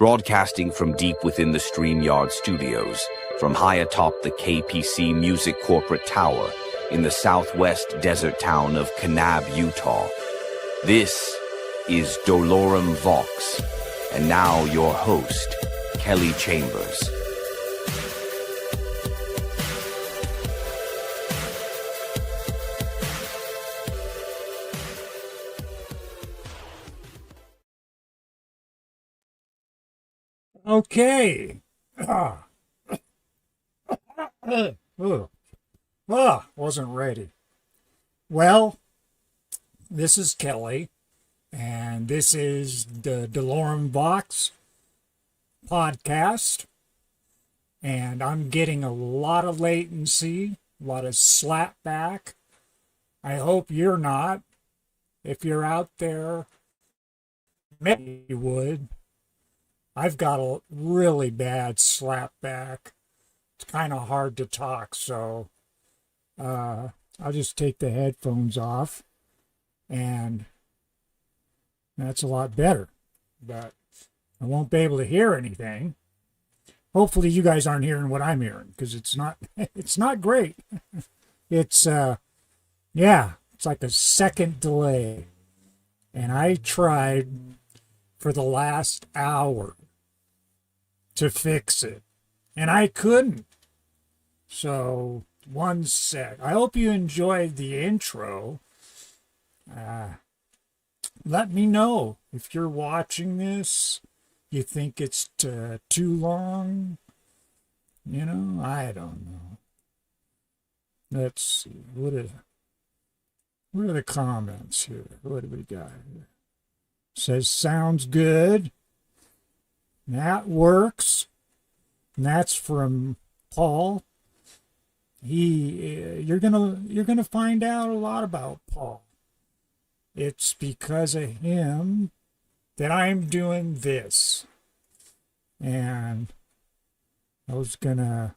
Broadcasting from deep within the StreamYard studios, from high atop the KPC Music Corporate Tower in the southwest desert town of Kanab, Utah. This is doloremvox, and now your host, Kelly Chambers. Okay. Wasn't ready. Well, this is Kelly, and this is the doloremvox podcast, and I'm getting a lot of latency, a lot of slapback. I hope you're not. If you're out there, maybe you would. I've got a really bad slapback. It's kind of hard to talk, so I'll just take the headphones off, and that's a lot better. But I won't be able to hear anything. Hopefully you guys aren't hearing what I'm hearing, because it's not great. It's it's like a second delay. And I tried for the last hour to fix it, and I couldn't. So, one sec. I hope you enjoyed the intro. Let me know if you're watching this, you think it's too long. You know, I don't know. Let's see. What are the comments here? What do we got here? Says sounds good. That works. And that's from Paul. You're gonna find out a lot about Paul. It's because of him that I'm doing this. And I was gonna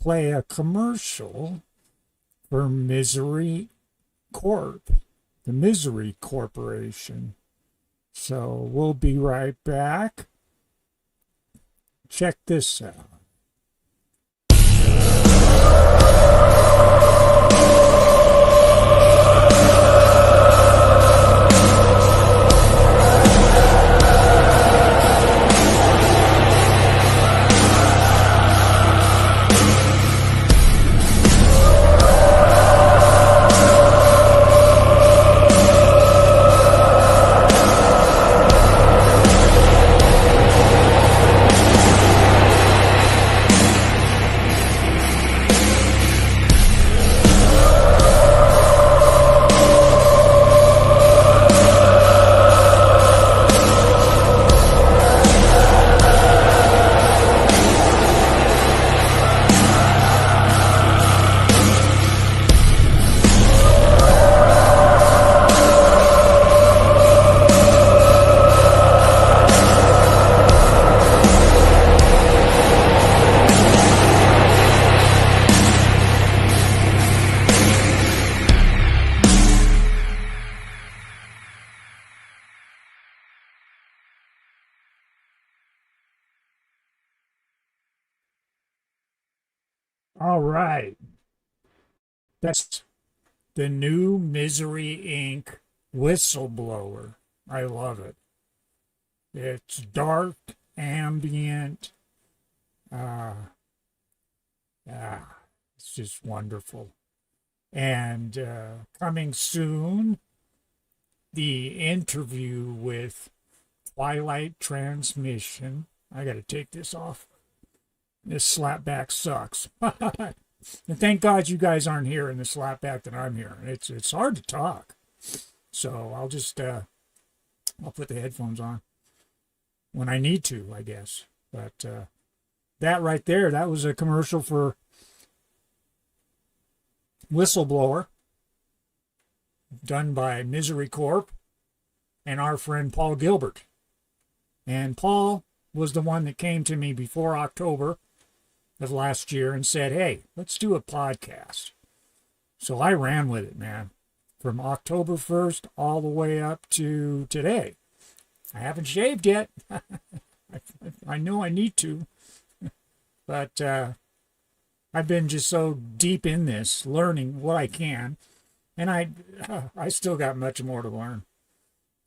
play a commercial for Misery Corp, the Misery Corporation. So we'll be right back. Check this out. All right. That's the new Misery Inc. Whistleblower. I love it. It's dark, ambient. It's just wonderful. And coming soon, the interview with Twilight Transmission. I got to take this off. This slapback sucks. And thank God you guys aren't hearing the slapback that I'm hearing. It's hard to talk. So I'll just I'll put the headphones on when I need to, I guess. But that right there, that was a commercial for Whistleblower, done by Misery Corp and our friend Paul Gilbert. And Paul was the one that came to me before October of last year and said, hey, let's do a podcast. So I ran with it, man, from October 1st all the way up to today. I haven't shaved yet. I know I need to, but I've been just so deep in this, learning what I can, and I still got much more to learn.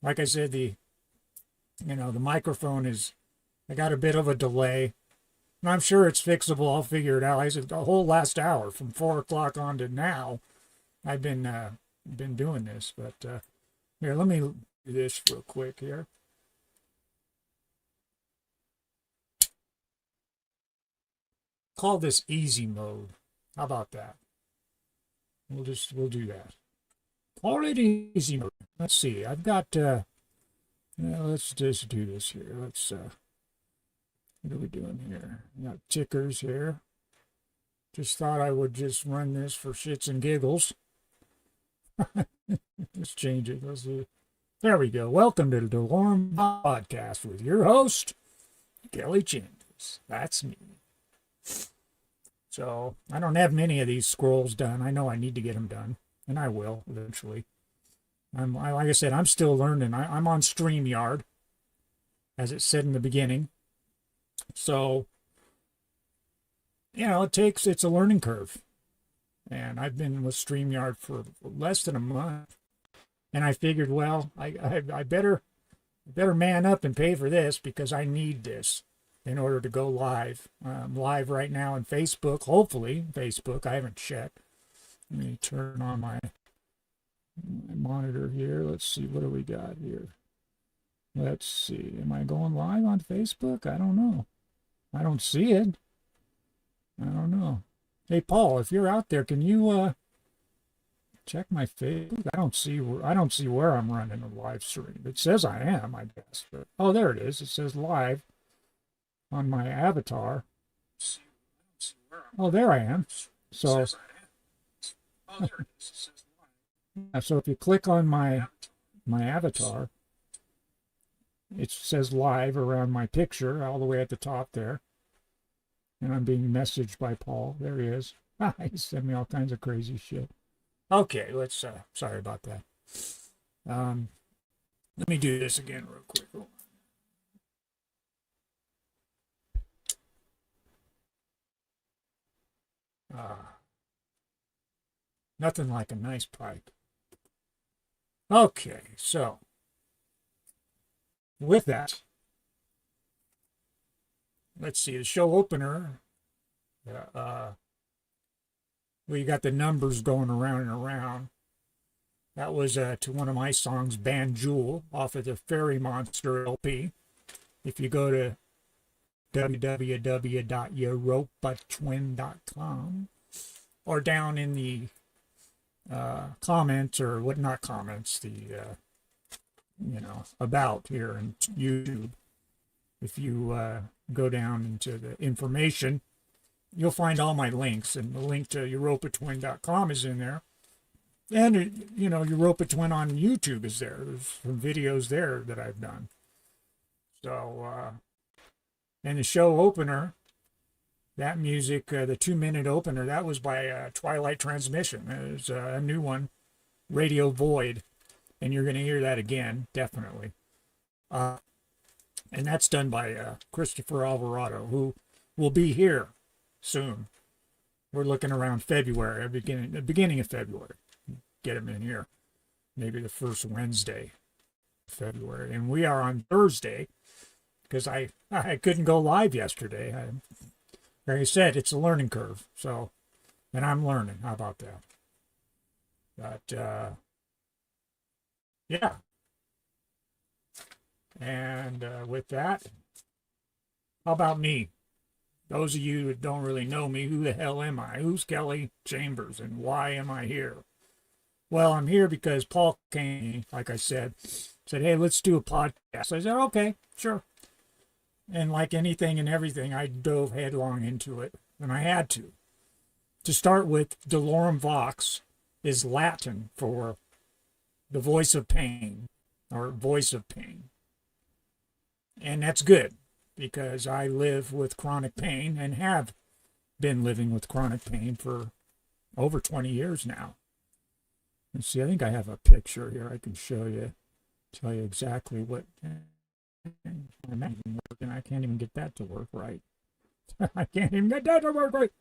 Like I said, the microphone is, I got a bit of a delay, and I'm sure it's fixable. I'll figure it out. I said the whole last hour from 4 o'clock on to now, I've been doing this. But here, let me do this real quick here. Call this easy mode. How about that? We'll do that. Call it easy mode. Let's see. I've got let's just do this here. Let's what are we doing here? We got tickers here. Just thought I would just run this for shits and giggles. Let's change it. Let's see. There we go. Welcome to the Dolorem podcast with your host, Kelly Chambers. That's me. So I don't have many of these scrolls done. I know I need to get them done, and I will eventually. Like I said, I'm still learning. I'm on StreamYard, as it said in the beginning. So, it's a learning curve. And I've been with StreamYard for less than a month. And I figured, well, I better man up and pay for this because I need this in order to go live. I'm live right now on Facebook, hopefully Facebook. I haven't checked. Let me turn on my monitor here. Let's see, what do we got here? Let's see. Am I going live on Facebook? I don't know. I don't see it. I don't know. Hey, Paul, if you're out there, can you check my Facebook? I don't see where I'm running a live stream. It says I am, I guess. But, oh, there it is. It says live on my avatar. Oh, there I am. So, so if you click on my avatar, it says live around my picture all the way at the top there. And I'm being messaged by Paul. There he is. He sent me all kinds of crazy shit. Okay, let's, sorry about that. Let me do this again real quick. Nothing like a nice pipe. Okay, so with that, let's see, the show opener, well, you got the numbers going around and around. That was to one of my songs, Band Jewel, off of the Fairy Monster LP. If you go to www.uropatwin.com or down in the comments, or what, not comments, the about here in YouTube, if you go down into the information, you'll find all my links, and the link to uropatwin.com is in there, and Uropatwin on YouTube is there. There's some videos there that I've done. So and the show opener, that music, the 2-minute opener, that was by Twilight Transmission. There's a new one, Radio Void, and you're going to hear that again, definitely. And that's done by Christopher Alvarado, who will be here soon. We're looking around February, the beginning of February. Get him in here. Maybe the first Wednesday of February. And we are on Thursday, because I couldn't go live yesterday. Like I said, it's a learning curve. So, and I'm learning. How about that? But, yeah. And with that, how about me? Those of you that don't really know me, who the hell am I? Who's Kelly Chambers, and why am I here? Well, I'm here because Paul came, like I said, hey, let's do a podcast. I said, okay, sure. And like anything and everything, I dove headlong into it, and I had to. To start with, doloremvox is Latin for the voice of pain, or voice of pain. And that's good, because I live with chronic pain and have been living with chronic pain for over 20 years now. Let's see, I think I have a picture here I can show you, tell you exactly what My Mac isn't working. I can't even get that to work right. I can't even get that to work right.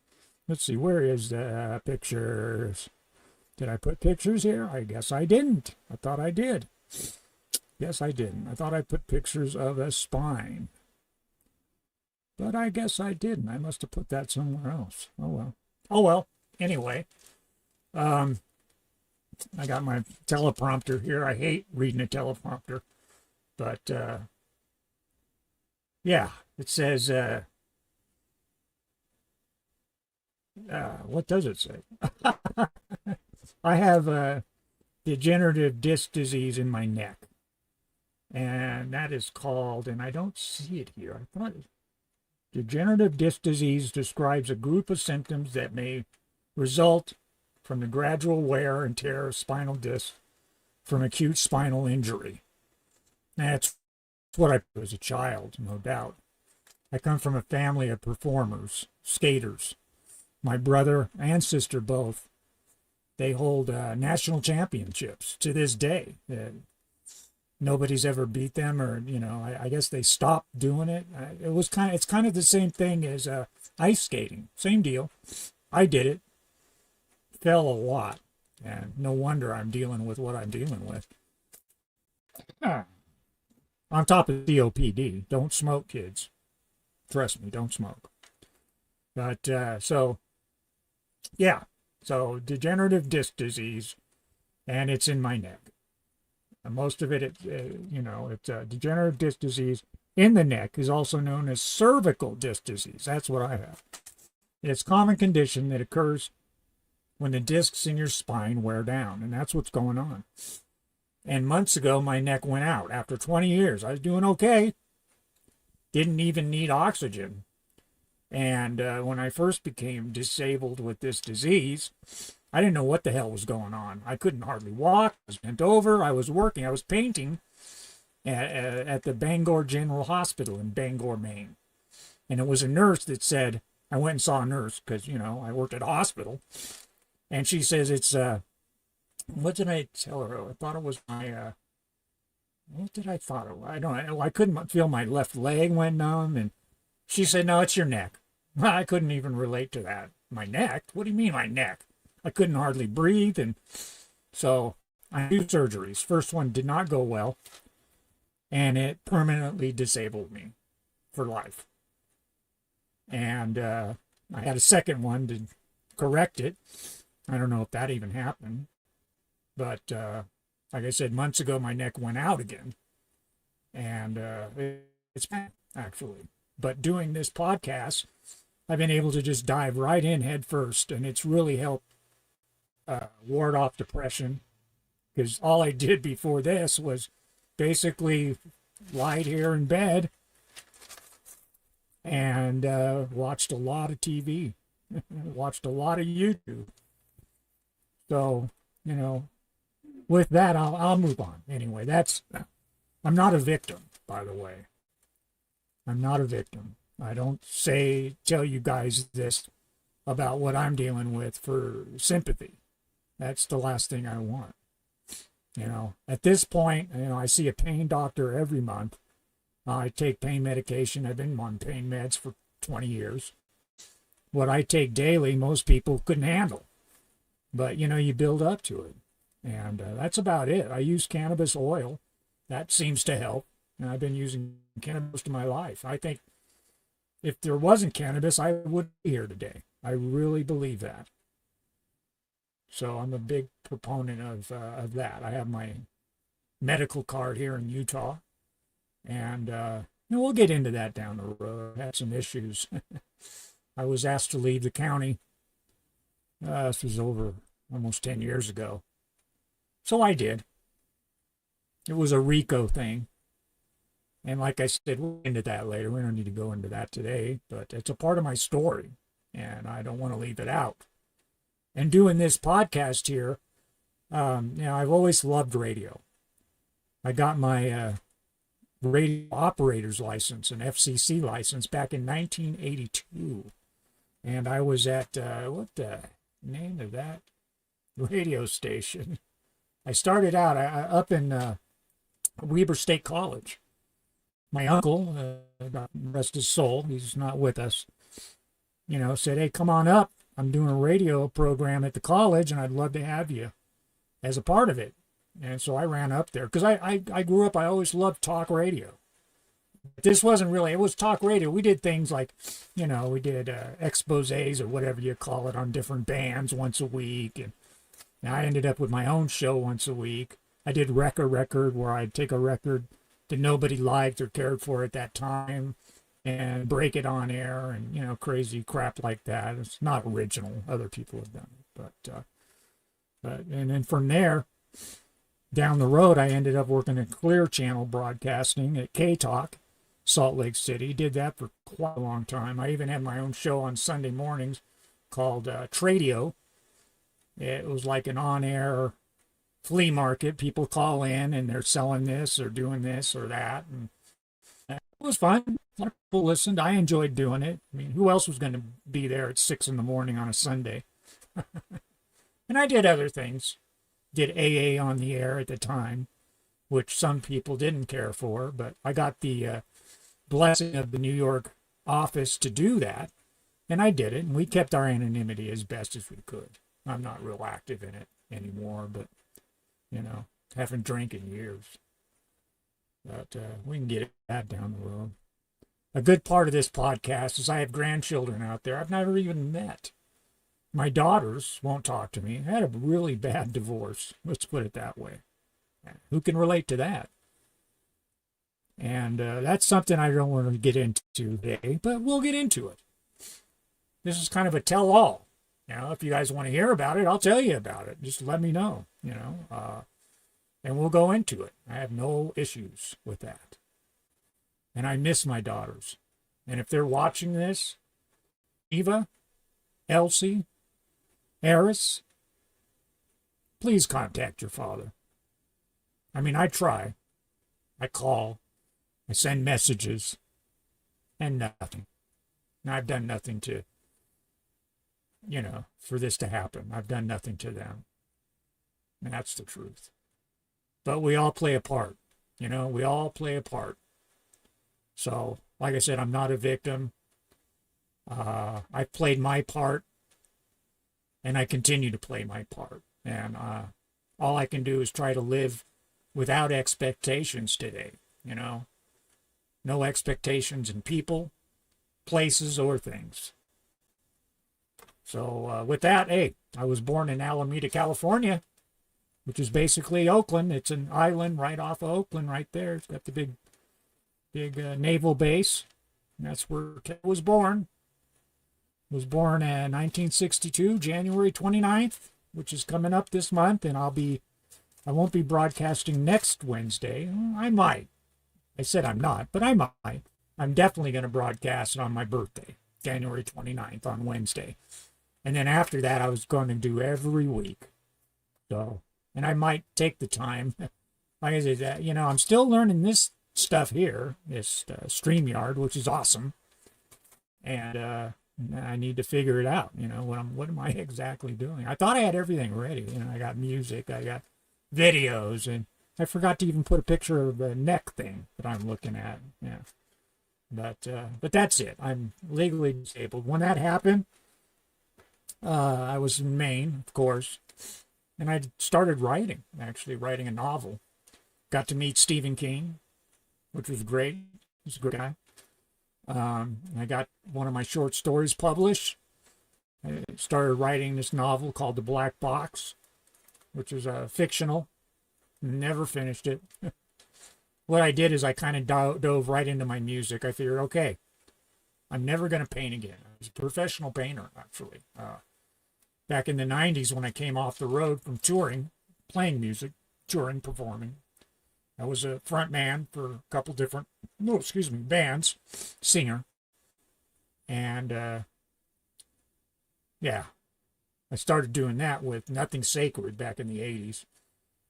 Let's see, where is the pictures? Did I put pictures here? I guess I didn't. I thought I did. Yes, I didn't. I thought I put pictures of a spine. But I guess I didn't. I must have put that somewhere else. Oh, well. Oh, well. Anyway, I got my teleprompter here. I hate reading a teleprompter. But, yeah, it says, what does it say? I have degenerative disc disease in my neck. And that is called, and I don't see it here. I thought degenerative disc disease describes a group of symptoms that may result from the gradual wear and tear of spinal discs from acute spinal injury. That's what I was as a child, no doubt. I come from a family of performers, skaters. My brother and sister both. They hold national championships to this day. Nobody's ever beat them, or I guess they stopped doing it. It's kind of the same thing as ice skating. Same deal. I did it. Fell a lot, and no wonder I'm dealing with what I'm dealing with. On top of COPD, don't smoke, kids. Trust me, don't smoke. But so degenerative disc disease, and it's in my neck. And most of it's degenerative disc disease in the neck is also known as cervical disc disease. That's what I have. It's a common condition that occurs when the discs in your spine wear down, and that's what's going on. And months ago, my neck went out. After 20 years, I was doing okay. Didn't even need oxygen. And when I first became disabled with this disease, I didn't know what the hell was going on. I couldn't hardly walk. I was bent over. I was working. I was painting at the Bangor General Hospital in Bangor, Maine. And it was a nurse that said, I went and saw a nurse because, I worked at a hospital. And she says it's, what did I tell her? I thought it was my, what did I thought it was? I don't know. I couldn't feel my left leg went numb. And she said, no, it's your neck. I couldn't even relate to that. My neck? What do you mean my neck? I couldn't hardly breathe, and so I do surgeries. First one did not go well, and it permanently disabled me for life. And I had a second one to correct it. I don't know if that even happened, but like I said, months ago, my neck went out again, and it's bad, actually. But doing this podcast, I've been able to just dive right in head first, and it's really helped ward off depression, because all I did before this was basically lie here in bed and watched a lot of TV, watched a lot of YouTube. So, with that, I'll move on. Anyway, I'm not a victim, by the way. I'm not a victim. I don't tell you guys this about what I'm dealing with for sympathy. That's the last thing I want. At this point, I see a pain doctor every month. I take pain medication. I've been on pain meds for 20 years. What I take daily, most people couldn't handle. But, you build up to it. And that's about it. I use cannabis oil. That seems to help. And I've been using cannabis most of my life. I think if there wasn't cannabis, I wouldn't be here today. I really believe that. So I'm a big proponent of that. I have my medical card here in Utah, and we'll get into that down the road. I had some issues. I was asked to leave the county. This was over almost 10 years ago. So I did. It was a RICO thing. And like I said, we'll get into that later. We don't need to go into that today, but it's a part of my story, and I don't want to leave it out. And doing this podcast here, I've always loved radio. I got my radio operator's license, an FCC license, back in 1982. And I was at, what the name of that radio station? I started out up in Weber State College. my uncle, God rest his soul, he's not with us, said, hey, come on up. I'm doing a radio program at the college, and I'd love to have you as a part of it. And so I ran up there because I grew up, I always loved talk radio. This wasn't really, it was talk radio. We did things like, we did exposés or whatever you call it on different bands once a week. And I ended up with my own show once a week. I did record where I'd take a record that nobody liked or cared for at that time and break it on air and, crazy crap like that. It's not original. Other people have done it. But and then from there, down the road, I ended up working at Clear Channel Broadcasting at K-Talk, Salt Lake City. Did that for quite a long time. I even had my own show on Sunday mornings called Tradio. It was like an on-air flea market. People call in and they're selling this or doing this or that. And it was fun. A lot of people listened. I enjoyed doing it. I mean, who else was going to be there at 6 in the morning on a Sunday? And I did other things. Did AA on the air at the time, which some people didn't care for, but I got the blessing of the New York office to do that, and I did it, and we kept our anonymity as best as we could. I'm not real active in it anymore, but, haven't drank in years. But we can get that down the road. A good part of this podcast is I have grandchildren out there I've never even met. My daughters won't talk to me. I had a really bad divorce. Let's put it that way. Who can relate to that? And that's something I don't want to get into today, but we'll get into it. This is kind of a tell-all. If you guys want to hear about it, I'll tell you about it. Just let me know, and we'll go into it. I have no issues with that. And I miss my daughters. And if they're watching this, Eva, Elsie, Eris, please contact your father. I mean, I try. I call. I send messages. And nothing. And I've done nothing to, for this to happen. I've done nothing to them. And that's the truth. But we all play a part. We all play a part. So, like I said, I'm not a victim. I've played my part. And I continue to play my part. And all I can do is try to live without expectations today, No expectations in people, places, or things. So with that, hey, I was born in Alameda, California, which is basically Oakland. It's an island right off of Oakland right there. It's got the big naval base. And that's where Kel was born. Was born in 1962, January 29th, which is coming up this month, and I won't be broadcasting next Wednesday. I might. I said I'm not, but I might. I'm definitely going to broadcast on my birthday, January 29th, on Wednesday. And then after that, I was going to do every week. So, and I might take the time. Like I said, I'm still learning this stuff here, this StreamYard, which is awesome. And I need to figure it out. What am I exactly doing? I thought I had everything ready. I got music, I got videos, and I forgot to even put a picture of the neck thing that I'm looking at. Yeah. But that's it. I'm legally disabled. When that happened, I was in Maine, of course, and I started writing a novel. Got to meet Stephen King, which was great. He's a good guy. I got one of my short stories published. I started writing this novel called The Black Box, which is fictional. Never finished it. What I did is I kind of dove right into my music. I figured, okay, I'm never going to paint again. I was a professional painter, actually. Back in the 90s when I came off the road from touring, playing music, touring, performing, I was a front man for a couple different, bands, singer. And, I started doing that with Nothing Sacred back in the 80s.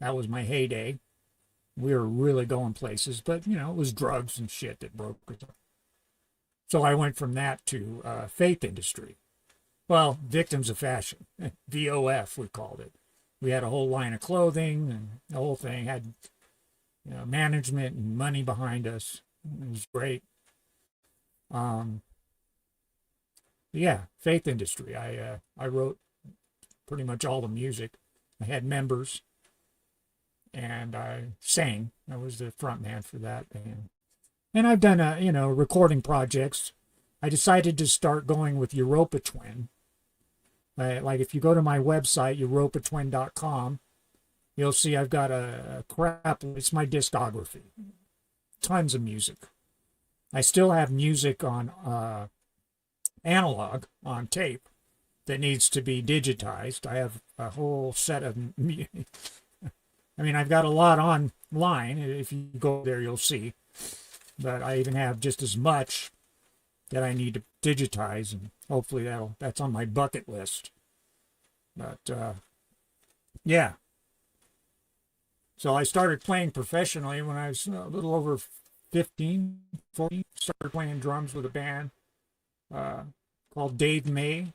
That was my heyday. We were really going places, but, it was drugs and shit that broke us up. So I went from that to faith industry. Well, victims of fashion, VOF, we called it. We had a whole line of clothing, and the whole thing had management and money behind us. It was great. Yeah, faith industry. I wrote pretty much all the music. I had members, and I sang. I was the front man for that band. And I've done recording projects. I decided to start going with Uropatwin. Like if you go to my website, uropatwin.com, you'll see I've got a crap. It's my discography. Tons of music. I still have music on analog, on tape, that needs to be digitized. I have a whole set of I mean, I've got a lot online. If you go there, you'll see. But I even have just as much that I need to digitize, and hopefully that's on my bucket list. But yeah. So I started playing professionally when I was a little over 15, 14. Started playing drums with a band called Dave May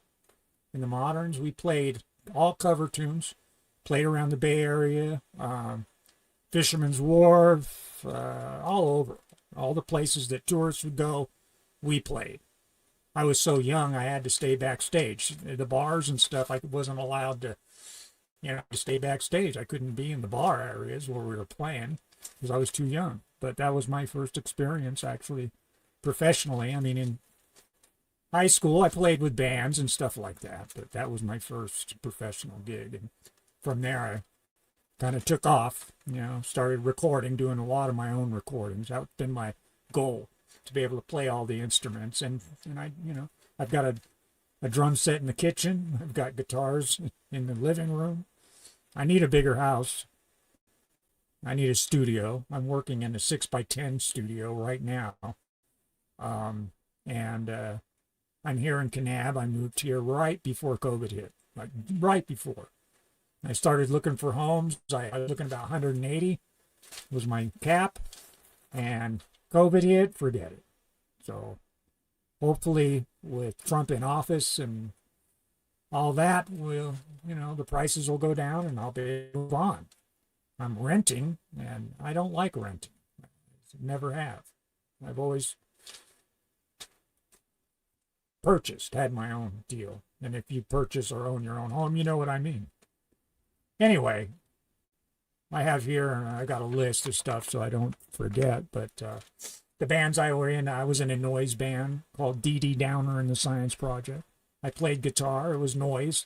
in the Moderns. We played all cover tunes, played around the Bay Area, Fisherman's Wharf, all over. All the places that tourists would go, we played. I was so young, I had to stay backstage. The bars and stuff, I wasn't allowed to, to stay backstage. I couldn't be in the bar areas where we were playing because I was too young. But that was my first experience, actually, professionally. I mean, in high school, I played with bands and stuff like that, but that was my first professional gig. And from there, I kind of took off, started recording, doing a lot of my own recordings. That's been my goal, to be able to play all the instruments. And I've got a drum set in the kitchen. I've got guitars in the living room. I need a bigger house. I need a studio. I'm working in a 6x10 studio right now. And I'm here in Kanab. I moved here right before COVID hit, like right before. I started looking for homes. I was looking about 180 was my cap, and COVID hit, forget it. So hopefully with Trump in office and all that, the prices will go down and I'll be able to move on. I'm renting, and I don't like renting. Never have. I've always had my own deal. And if you purchase or own your own home, you know what I mean. Anyway, I have here, I got a list of stuff so I don't forget, but the bands I was in a noise band called D.D. Downer and the Science Project. I played guitar. It was noise,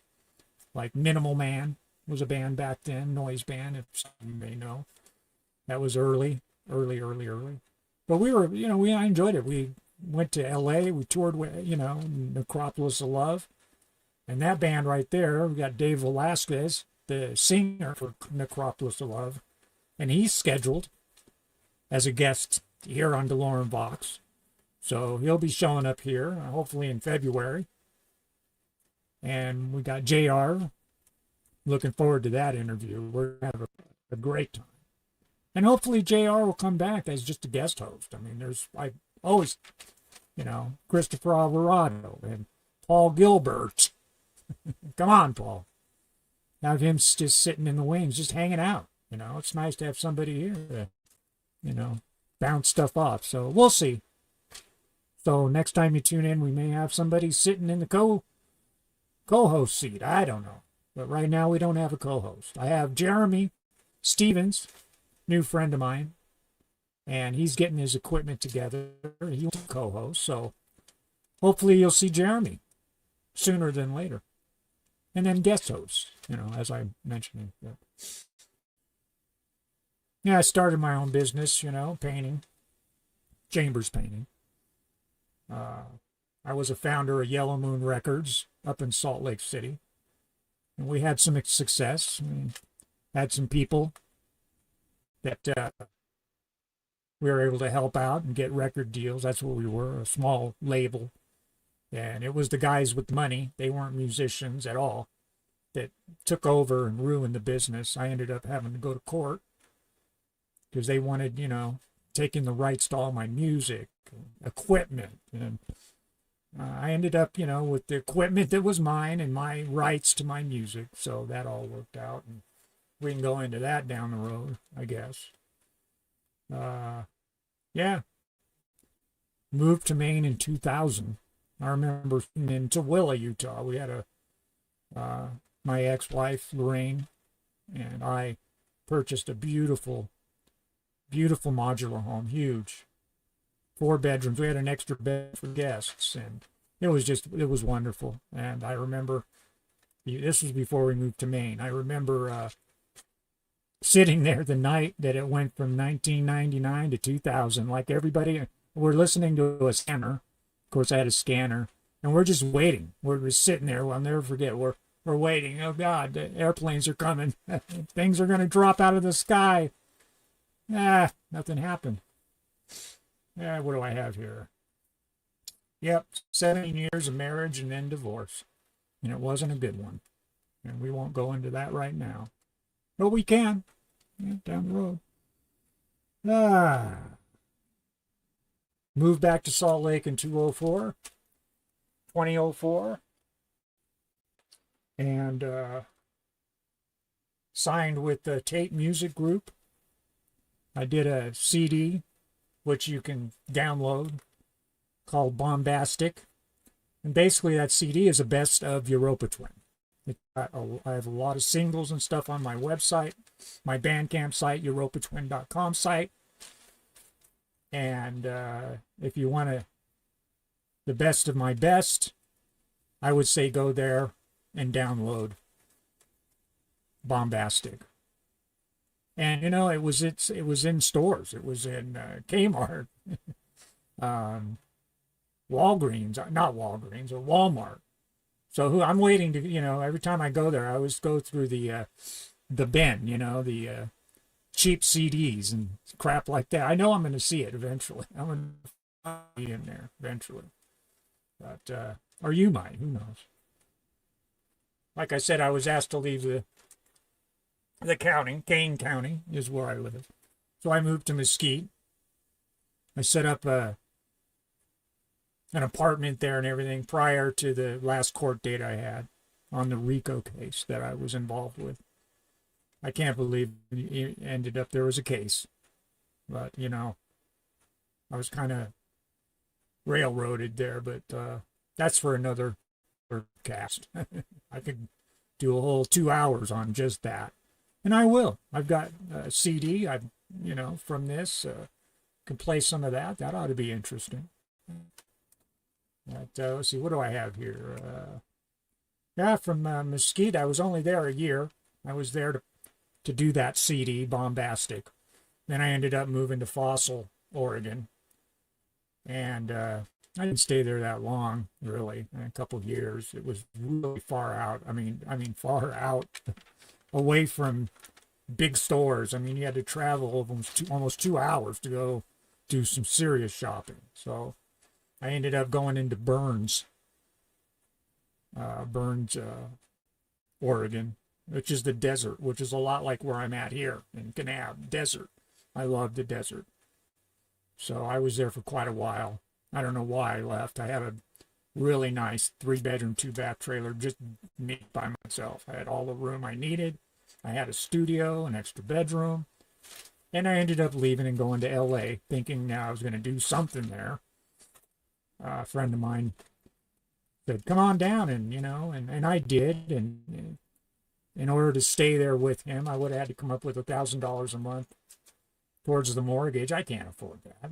like Minimal Man was a band back then, noise band, if some of you may know. That was early. But I enjoyed it. We went to L.A., we toured with, Necropolis of Love. And that band right there, we got Dave Velasquez, the singer for Necropolis of Love, and he's scheduled as a guest here on doloremvox. So he'll be showing up here, hopefully in February. And we got JR. Looking forward to that interview. We're going to have a great time. And hopefully JR will come back as just a guest host. I mean, I always, Christopher Alvarado and Paul Gilbert. Come on, Paul. Have him just sitting in the wings, just hanging out. It's nice to have somebody here to, bounce stuff off. So we'll see. So next time you tune in, we may have somebody sitting in the co-host seat. I don't know. But right now we don't have a co-host. I have Jeremy Stevens, new friend of mine, and he's getting his equipment together. He's a co-host, so hopefully you'll see Jeremy sooner than later. And then guest hosts, as I mentioned. Yeah, I started my own business, painting, chambers painting. I was a founder of Yellow Moon Records up in Salt Lake City. And we had some success. We had some people that we were able to help out and get record deals. That's what we were, a small label. And it was the guys with money. They weren't musicians at all that took over and ruined the business. I ended up having to go to court because they wanted, taking the rights to all my music, equipment. And I ended up, with the equipment that was mine and my rights to my music. So that all worked out. And we can go into that down the road, I guess. Yeah. moved to Maine in 2000. I remember in Tooele, Utah, we had my ex-wife, Lorraine, and I purchased a beautiful, beautiful modular home, huge, 4 bedrooms. We had an extra bed for guests, and it was wonderful. And I remember, this was before we moved to Maine. I remember sitting there the night that it went from 1999 to 2000. Like everybody, we're listening to a scanner. Of course, I had a scanner, and we're just waiting. We're just sitting there. I'll never forget. We're waiting. Oh God, the airplanes are coming. Things are going to drop out of the sky. Nothing happened. What do I have here? Yep, 17 years of marriage and then divorce. And it wasn't a good one. And we won't go into that right now. But we can. Down the road. Moved back to Salt Lake in 2004. And signed with the Tate Music Group. I did a CD, which you can download, called Bombastic. And basically that CD is a best of Uropatwin. I have a lot of singles and stuff on my website, my Bandcamp site, uropatwin.com site. And if you want the best of my best, I would say go there and download Bombastic. And it was in stores. It was in Kmart, Walgreens, not Walgreens, or Walmart. So I'm waiting to, every time I go there, I always go through the bin, the cheap CDs and crap like that. I know I'm going to see it eventually. I'm going to be in there eventually. But, or you might, who knows? Like I said, I was asked to leave the county. Kane County is where I live. So I moved to Mesquite. I set up an apartment there and everything prior to the last court date I had on the RICO case that I was involved with. I can't believe it ended up there was a case. But, I was kind of railroaded there, but that's for another cast. I could do a whole 2 hours on just that. And I will. I've got a CD, from this. Can play some of that. That ought to be interesting. But, let's see, what do I have here? From Mesquite, I was only there a year. I was there to do that CD, Bombastic. Then I ended up moving to Fossil, Oregon. And I didn't stay there that long, really, a couple of years. It was really far out. I mean, far out, away from big stores. I mean, you had to travel almost 2 hours to go do some serious shopping. So I ended up going into Burns, Oregon, which is the desert, which is a lot like where I'm at here in Kanab, desert. I love the desert. So I was there for quite a while. I don't know why I left. I had a really nice 3-bedroom, 2-bath trailer, just me by myself. I had all the room I needed. I had a studio, an extra bedroom. And I ended up leaving and going to LA, thinking I was going to do something there. A friend of mine said, come on down, and I did. And in order to stay there with him, I would have had to come up with $1,000 a month towards the mortgage. I can't afford that.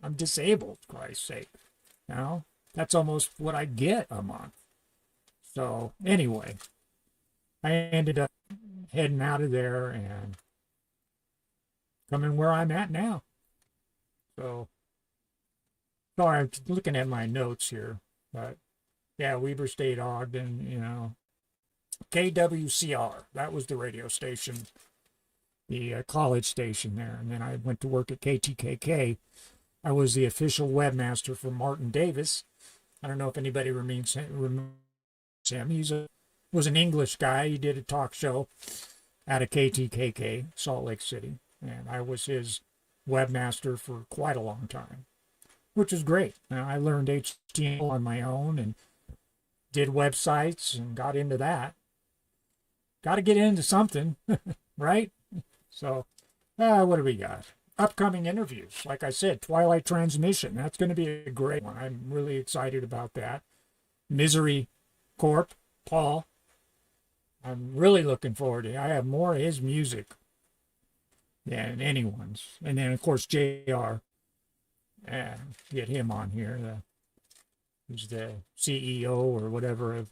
I'm disabled, for Christ's sake. That's almost what I get a month. So anyway, I ended up heading out of there and coming where I'm at now. So, sorry, I'm looking at my notes here, but yeah, Weber State, Ogden, KWCR, that was the radio station, the college station there. And then I went to work at KTKK. I was the official webmaster for Martin Davis. I don't know if anybody remembers him. He was an English guy. He did a talk show out of KTKK, Salt Lake City. And I was his webmaster for quite a long time, which was great. I learned HTML on my own and did websites and got into that. Got to get into something, right? So, what do we got? upcoming interviews. Like I said, Twilight Transmission. That's going to be a great one. I'm really excited about that. Misery Corp, Paul. I'm really looking forward to it. I have more of his music than anyone's. And then, of course, JR. Get him on here. He's the CEO or whatever of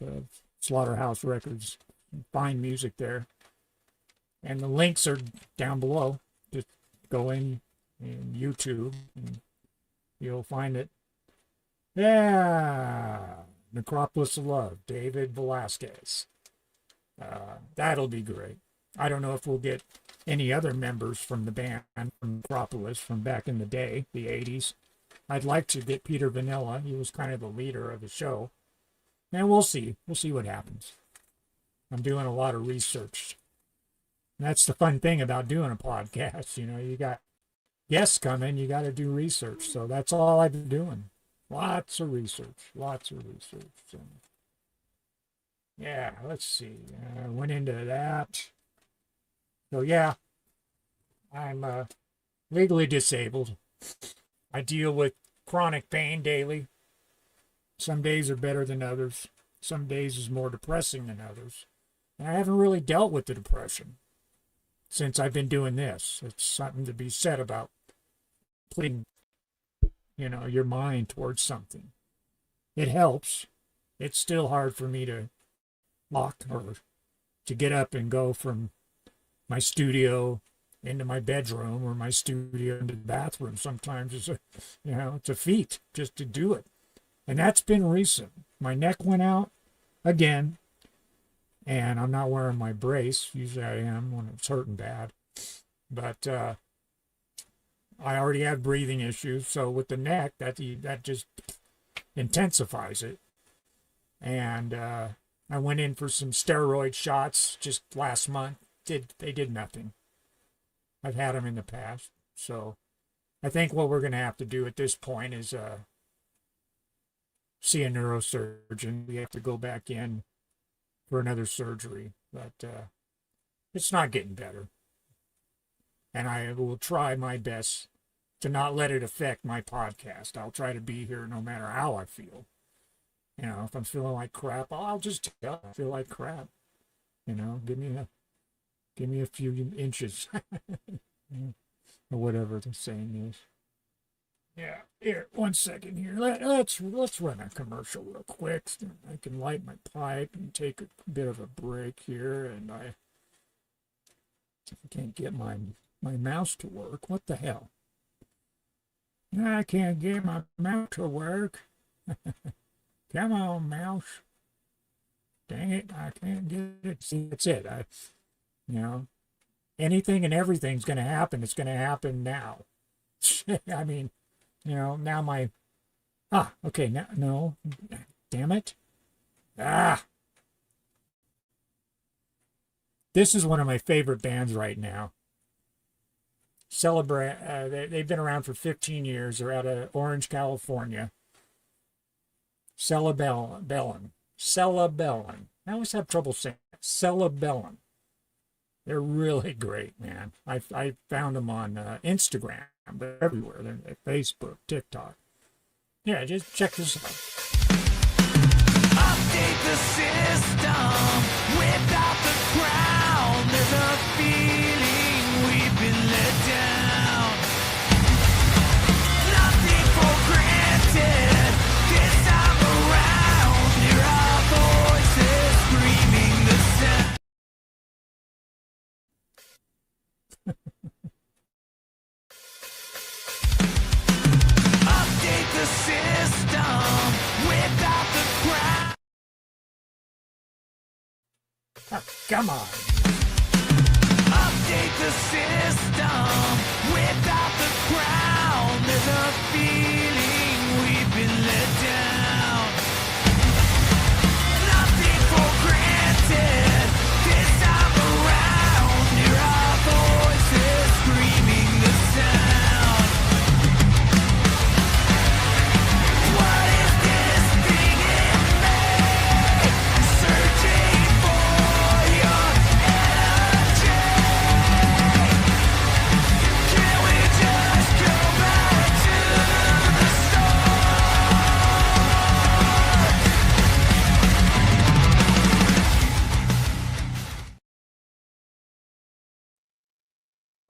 Slaughterhouse Records. Fine music there. And the links are down below. Just go in YouTube and you'll find it. Yeah. Necropolis of Love, David Velasquez. That'll be great. I don't know if we'll get any other members from the band from Necropolis from back in the day, the 80s. I'd like to get Peter Vanilla. He was kind of the leader of the show. And we'll see. We'll see what happens. I'm doing a lot of research. That's the fun thing about doing a podcast. You know, you got guests coming, you got to do research. So that's all I've been doing. Lots of research. So, yeah, let's see. I went into that. So, yeah, I'm legally disabled. I deal with chronic pain daily. Some days are better than others. Some days is more depressing than others. And I haven't really dealt with the depression since I've been doing this. It's something to be said about putting, your mind towards something. It helps. It's still hard for me to walk or to get up and go from my studio into my bedroom or my studio into the bathroom. Sometimes it's a feat just to do it. And that's been recent. My neck went out again, and I'm not wearing my brace. Usually I am when it's hurting bad. But I already have breathing issues, so with the neck, that just intensifies it. And I went in for some steroid shots just last month. They did nothing. I've had them in the past. So I think what we're going to have to do at this point is see a neurosurgeon. We have to go back in for another surgery. But it's not getting better. And I will try my best to not let it affect my podcast. I'll try to be here no matter how I feel. If I'm feeling like crap, I'll just tell I feel like crap. Give me a few inches. Or whatever the saying is. Yeah, here, 1 second here. Let's run a commercial real quick. I can light my pipe and take a bit of a break here, and I can't get my mouse to work. What the hell? I can't get my mouse to work. Come on, mouse. Dang it, I can't get it. See, that's it. Anything and everything's going to happen. It's going to happen now. I mean, now my... okay, now, no. Damn it. This is one of my favorite bands right now. They've been around for 15 years. They're out of Orange, California. Cerebellum. I always have trouble saying it. Cerebellum. They're really great, man. I found them on Instagram. They're everywhere. They're at Facebook, TikTok. Yeah, just check this out. Update the system without the crown. There's a feeling we've been let down. Nothing for granted this time around. Hear our voices screaming the sound. Update the system without the crown. Come on. Update the system without the crown. There's a feeling we've been let down. Nothing for granted this time around. Hear our voices screaming the sound. What is this thing in me? Searching for your energy. Can we just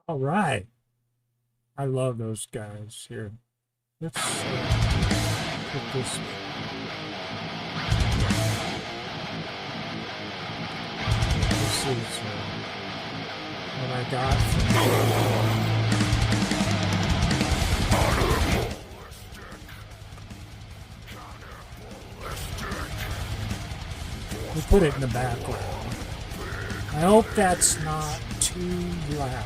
All right. I love those guys here. Let's put this. This is what I got from. We put it in the background. I hope that's not too loud.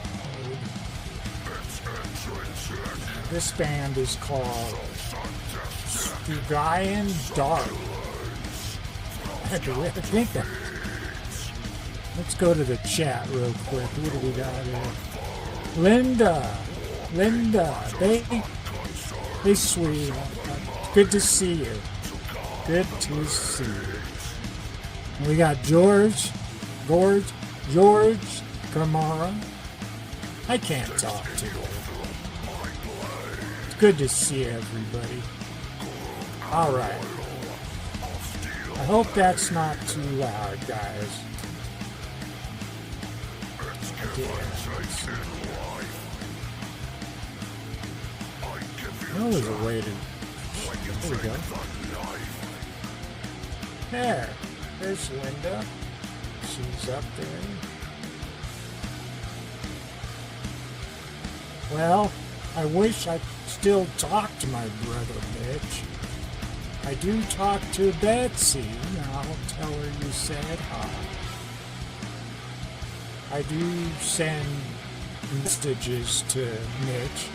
This band is called Stygian Dark. I think that. Let's go to the chat real quick. What do we got here? Linda, hey sweet. Good to see you. Good to see you. We got George Kamara. I can't talk to you. It's good to see everybody. All right. I hope that's not too loud, guys. There's a way to. There we go. There's Linda. She's up there. Well, I wish I still talk to my brother Mitch. I do talk to Betsy. I'll tell her you said hi. I do send messages to Mitch.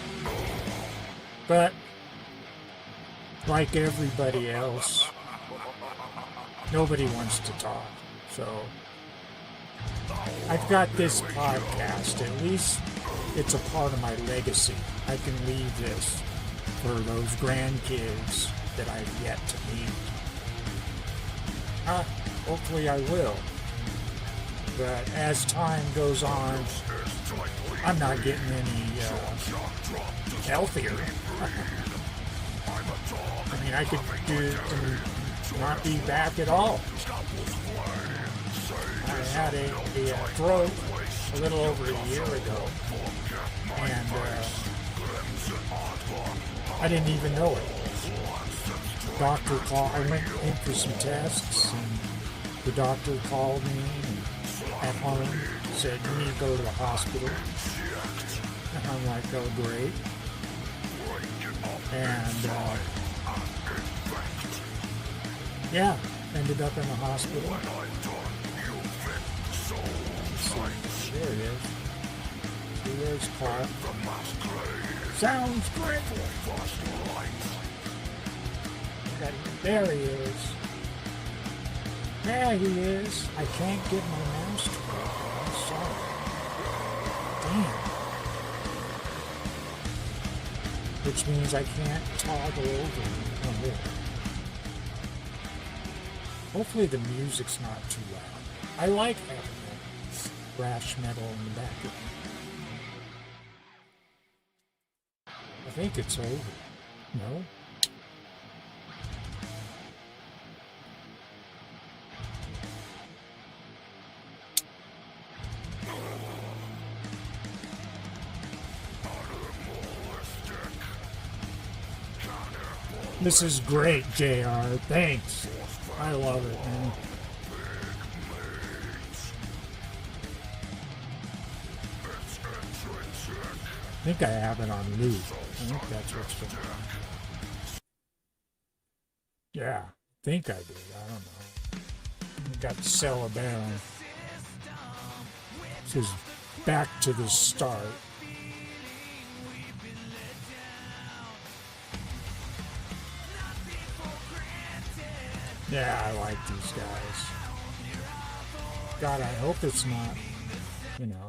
But, like everybody else, nobody wants to talk. So, I've got this podcast. At least it's a part of my legacy. I can leave this for those grandkids that I've yet to meet. Hopefully I will. But as time goes on, I'm not getting any healthier. I mean, I could not be back at all. I had a stroke a little over a year ago, and I didn't even know it. Doctor called. I went in for some tests, and the doctor called me at home, said, "You need to go to the hospital." And I'm like, "Oh, great." And yeah, ended up in the hospital. There it is. See, there's Clark. Sounds great. There he is. There he is. I can't get my mouse to work. I'm sorry. Damn. Which means I can't toggle over from here. Hopefully the music's not too loud. I like having that thrash metal in the background. I think it's over. No? This is great, JR. Thanks. I love it, man. I think I have it on loop. I think that's what's going on. Yeah, I think I did. I don't know. I got Celebara. This is back to the start. Yeah, I like these guys. God, I hope it's not,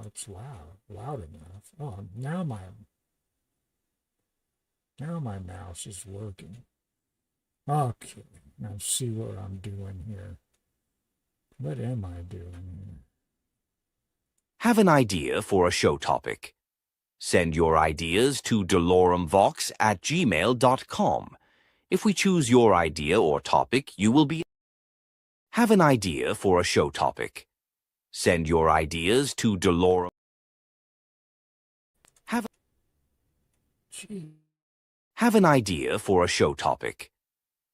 it's loud enough. Oh, now my mouse is working. Okay, now see what I'm doing here. What am I doing here? Have an idea for a show topic? Send your ideas to doloremvox@gmail.com. If we choose your idea or topic, you will be... Have an idea for a show topic? Send your ideas to Dolorem... Gee. Have an idea for a show topic?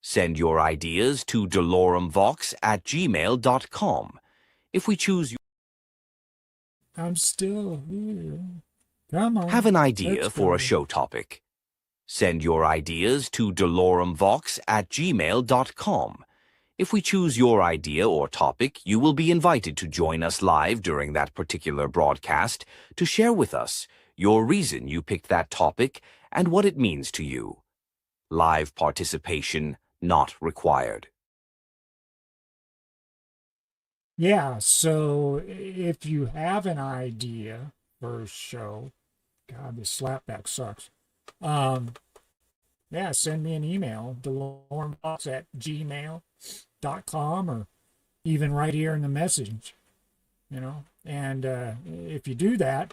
Send your ideas to doloremvox@gmail.com. If we choose I'm still here. Come on. Have an idea let's for go. a show topic? Send your ideas to doloremvox@gmail.com. If we choose your idea or topic, you will be invited to join us live during that particular broadcast to share with us your reason you picked that topic and what it means to you. Live participation not required. Yeah, so if you have an idea for a show, God, this slapback sucks. Yeah, send me an email, doloremvox@gmail.com, or even right here in the message, And if you do that,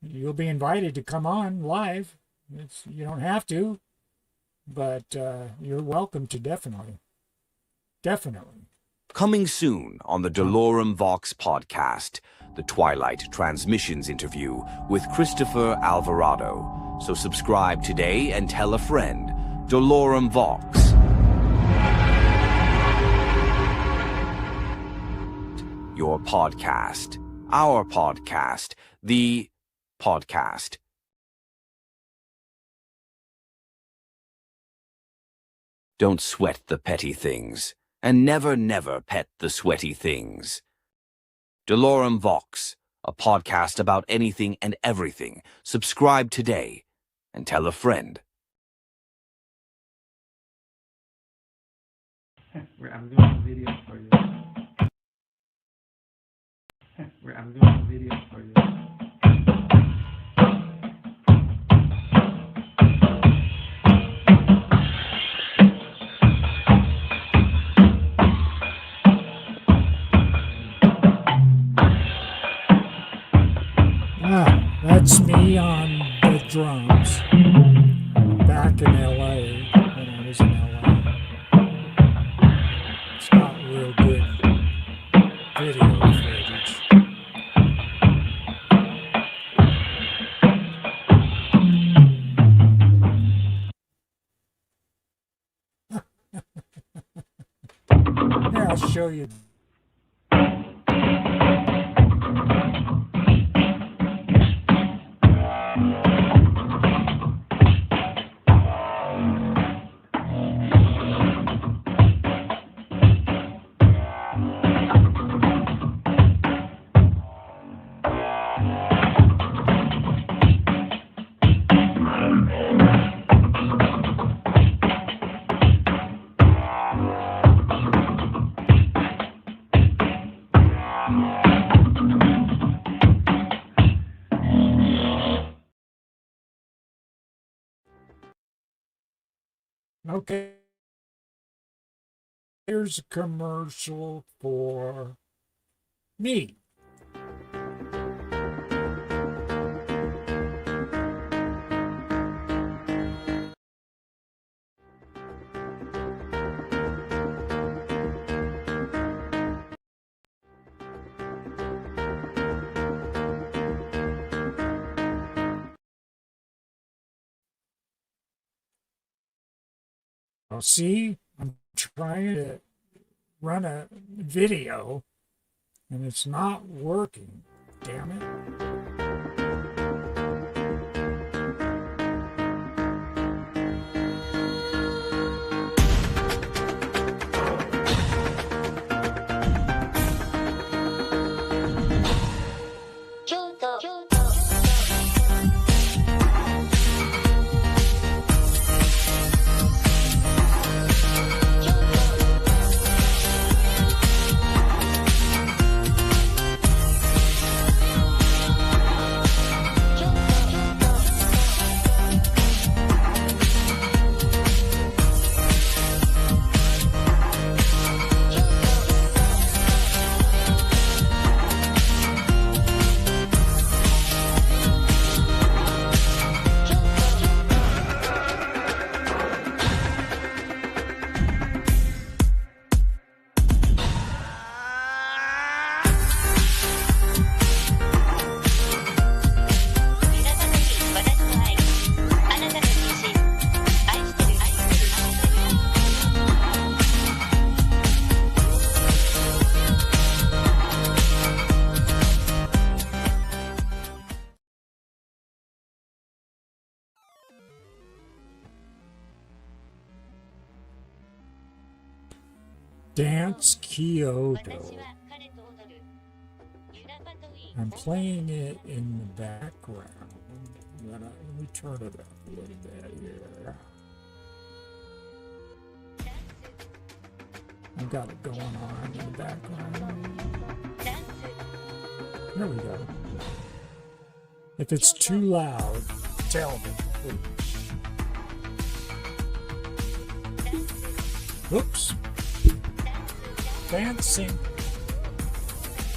you'll be invited to come on live. You don't have to, but you're welcome to, definitely. Definitely. Coming soon on the Dolorem Vox podcast, the Twilight Transmissions interview with Christopher Alvarado. So subscribe today and tell a friend. Dolorem Vox. Your podcast. Our podcast. The podcast. Don't sweat the petty things. And never, never pet the sweaty things. Dolorem Vox, a podcast about anything and everything. Subscribe today and tell a friend. I'm doing a video for you. I'm doing a video for you. That's me on the drums back in LA when I was in LA. It's not real good video footage. Here, I'll show you. Okay, here's a commercial for me. See, I'm trying to run a video and it's not working. Damn it. Dance Kyoto. I'm playing it in the background. Let me turn it up a little bit here. I've got it going on in the background. There we go. If it's too loud, tell me, please. Oops. Dancing.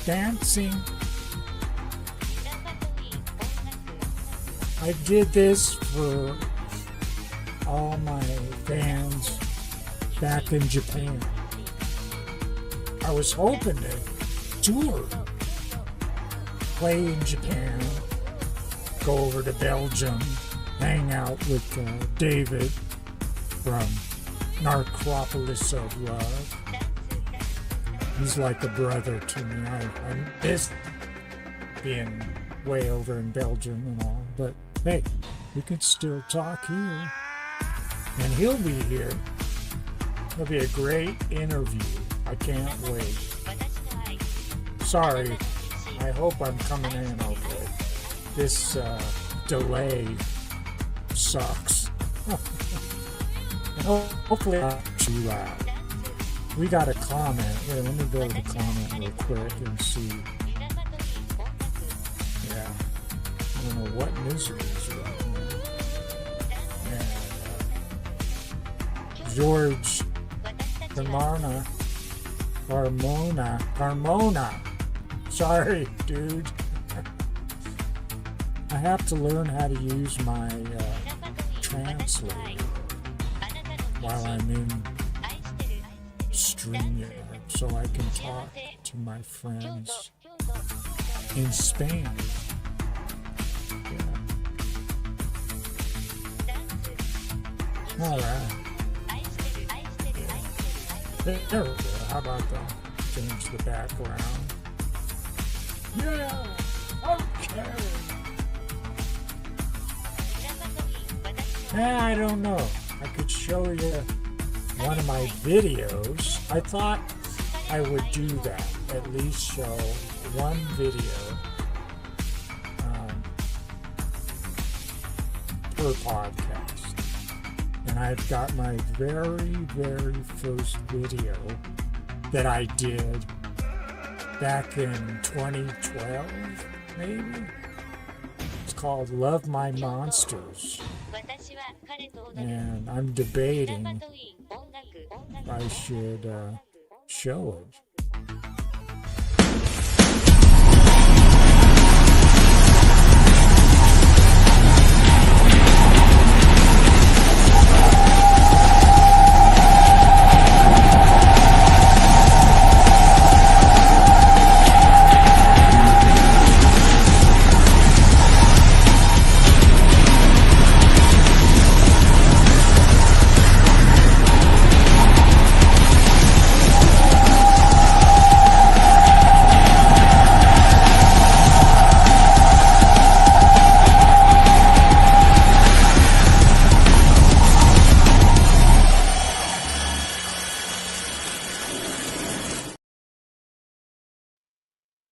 Dancing. I did this for all my fans back in Japan. I was hoping to tour, play in Japan, go over to Belgium, hang out with David from Narcopolis of Love. He's like a brother to me. I miss being way over in Belgium and all, but hey, we can still talk here. And he'll be here. It'll be a great interview. I can't wait. Sorry, I hope I'm coming in okay. This delay sucks. Hopefully I'm not too loud. We got a comment. Here, let me go to the comment real quick and see. Yeah. I don't know what misery is right now. And, George Carmona. Sorry, dude. I have to learn how to use my translator while I'm in StreamYard so I can talk to my friends in Spain. Yeah. All right. There we go. How about that? Change the background. Yeah. Okay. I don't know. I could show you one of my videos. I thought I would do that. At least show one video per podcast. And I've got my very, very first video that I did back in 2012, maybe? It's called Love My Monsters. And I'm debating if I should show it.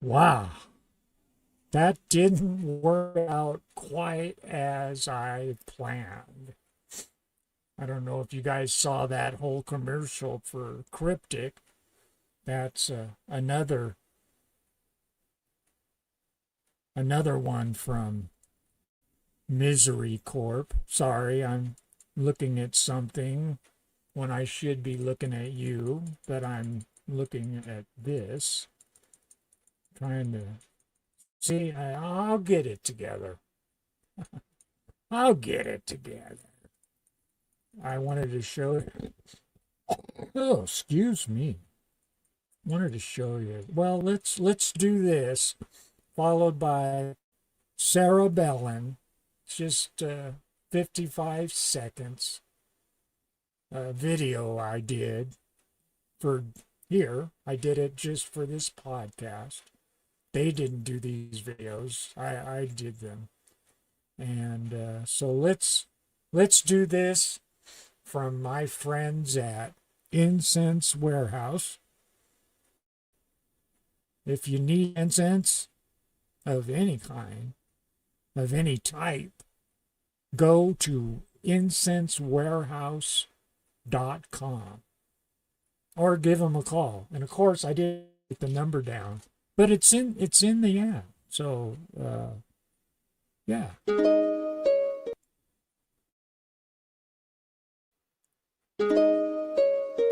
Wow, that didn't work out quite as I planned. I don't know if you guys saw that whole commercial for Cryptic. That's another one from Misery Corp. Sorry, I'm looking at something when I should be looking at you, but I'm looking at this. Trying to see, I'll get it together. I'll get it together. I wanted to show you. Oh, excuse me. Wanted to show you. Well, let's do this, followed by Sarah Bellin. Just 55 seconds video I did for here. I did it just for this podcast. They didn't do these videos. I did them. And so let's do this from my friends at Incense Warehouse. If you need incense of any kind, of any type, go to incensewarehouse.com or give them a call. And of course, I didn't get the number down, but it's in the app. So, yeah.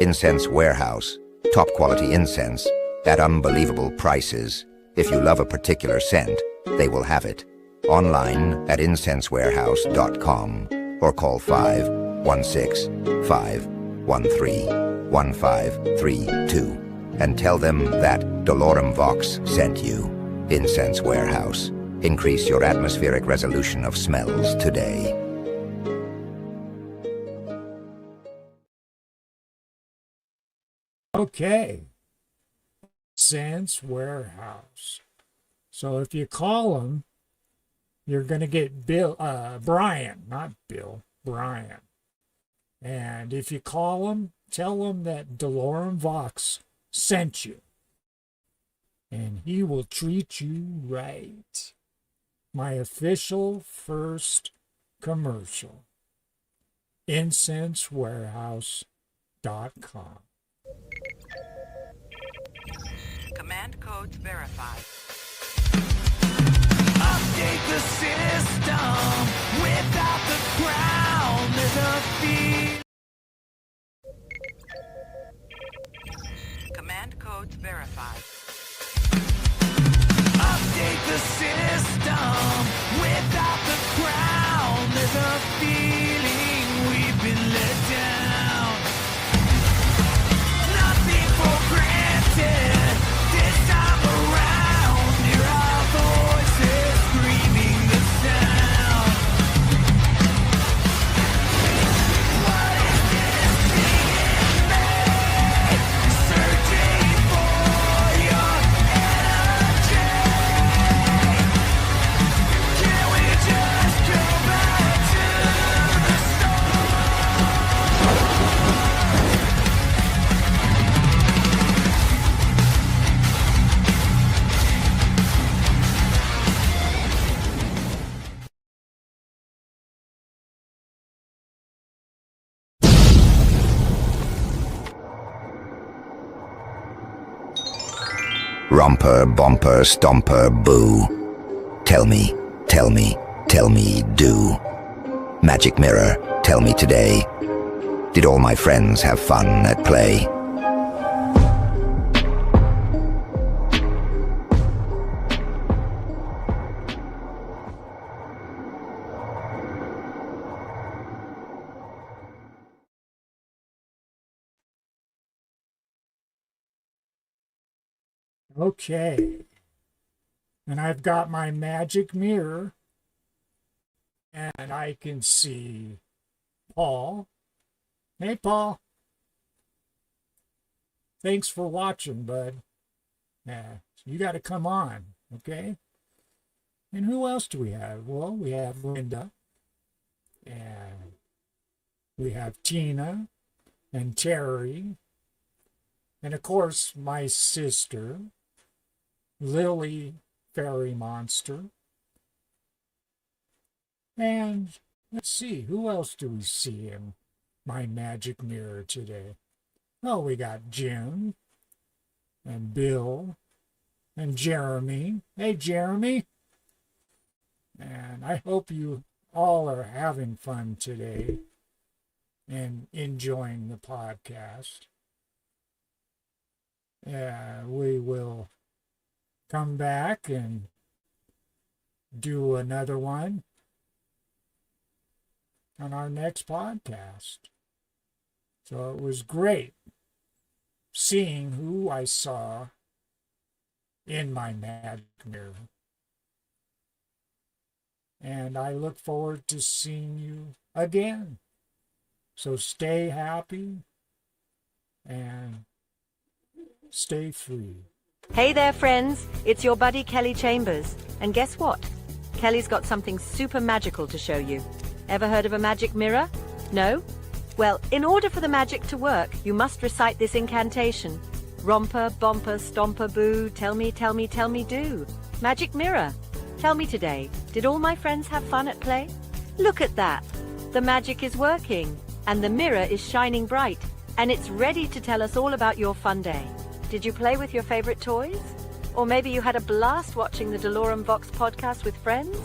Incense Warehouse. Top quality incense at unbelievable prices. If you love a particular scent, they will have it. Online at incensewarehouse.com or call 516-513-1532 and tell them that doloremvox sent you. Incense Warehouse. Increase your atmospheric resolution of smells today. Okay. Incense Warehouse. So if you call them, you're going to get Brian, not Bill, Brian. And if you call them, tell them that doloremvox sent you. And he will treat you right. My official first commercial. IncenseWarehouse.com. Command codes verified. Update the system without the crown. There's a fee. Command codes verified. Update the system without the crown. There's a feeling we've been let down. Nothing for granted this time around. Hear our voices screaming the sound. What is this thing in me? Searching for your energy. Can we just go back to the Romper, bumper, stomper, boo. Tell me, tell me, tell me, do. Magic mirror, tell me today. Did all my friends have fun at play? Okay. And I've got my magic mirror. And I can see Paul. Hey, Paul. Thanks for watching, bud. You got to come on, okay? And who else do we have? Well, we have Linda. And we have Tina and Terry. And, of course, my sister, Lily Fairy Monster. And let's see, who else do we see in my magic mirror today? Oh, we got Jim and Bill and Jeremy. Hey, Jeremy. And I hope you all are having fun today and enjoying the podcast. We will come back and do another one on our next podcast. So it was great seeing who I saw in my magic mirror. And I look forward to seeing you again. So stay happy and stay free. Hey there, friends. It's your buddy Kelly Chambers. And guess what? Kelly's got something super magical to show you. Ever heard of a magic mirror? No? Well, in order for the magic to work, you must recite this incantation. Romper, bomper, stomper, boo, tell me, do. Magic mirror, tell me today, did all my friends have fun at play? Look at that. The magic is working, and the mirror is shining bright, and it's ready to tell us all about your fun day. Did you play with your favorite toys? Or maybe you had a blast watching the doloremvox podcast with friends?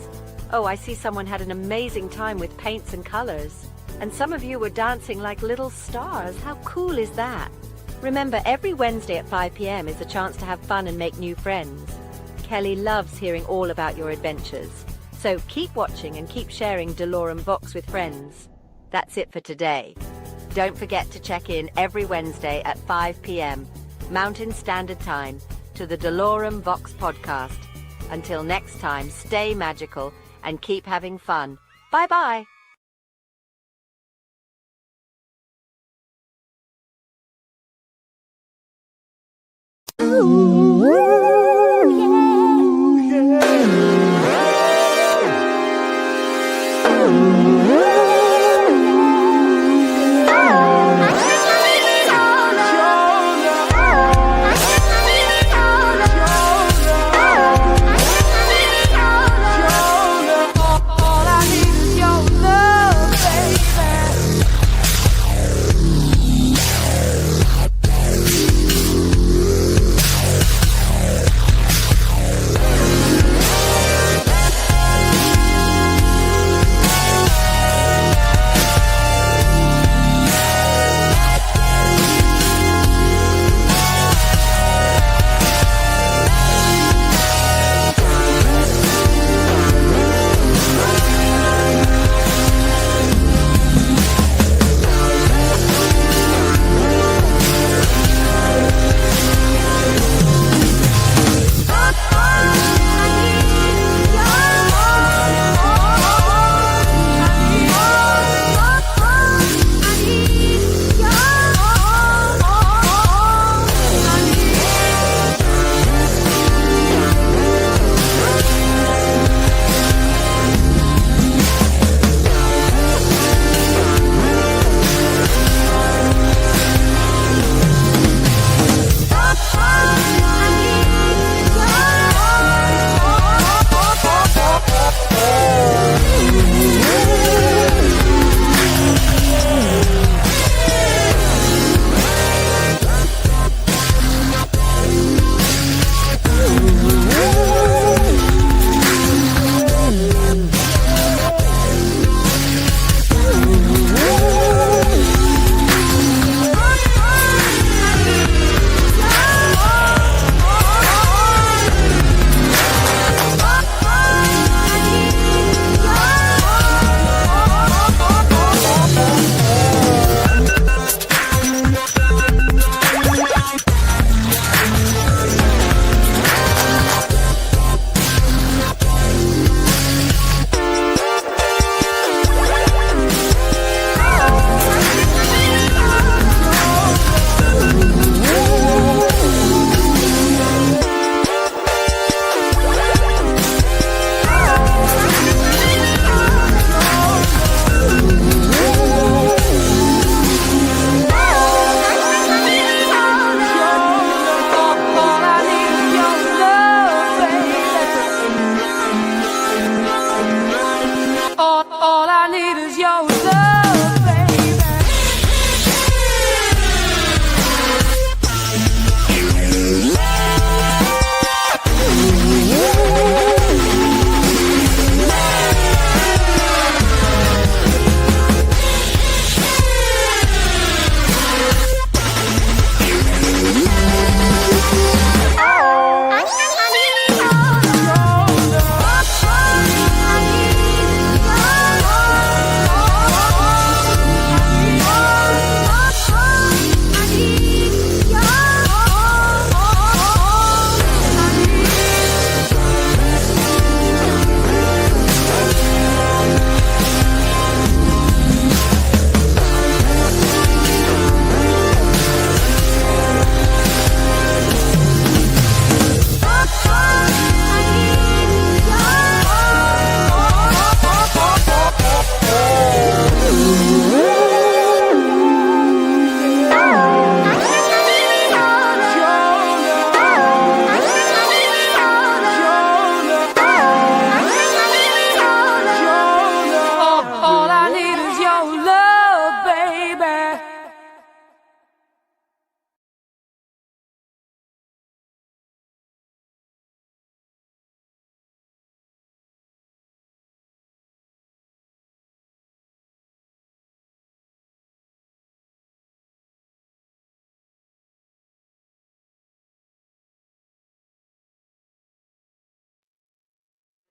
Oh, I see someone had an amazing time with paints and colors. And some of you were dancing like little stars. How cool is that? Remember, every Wednesday at 5 p.m. is a chance to have fun and make new friends. Kelly loves hearing all about your adventures. So keep watching and keep sharing doloremvox with friends. That's it for today. Don't forget to check in every Wednesday at 5 p.m. Mountain Standard Time to the doloremvox podcast. Until next time, stay magical and keep having fun. Bye-bye.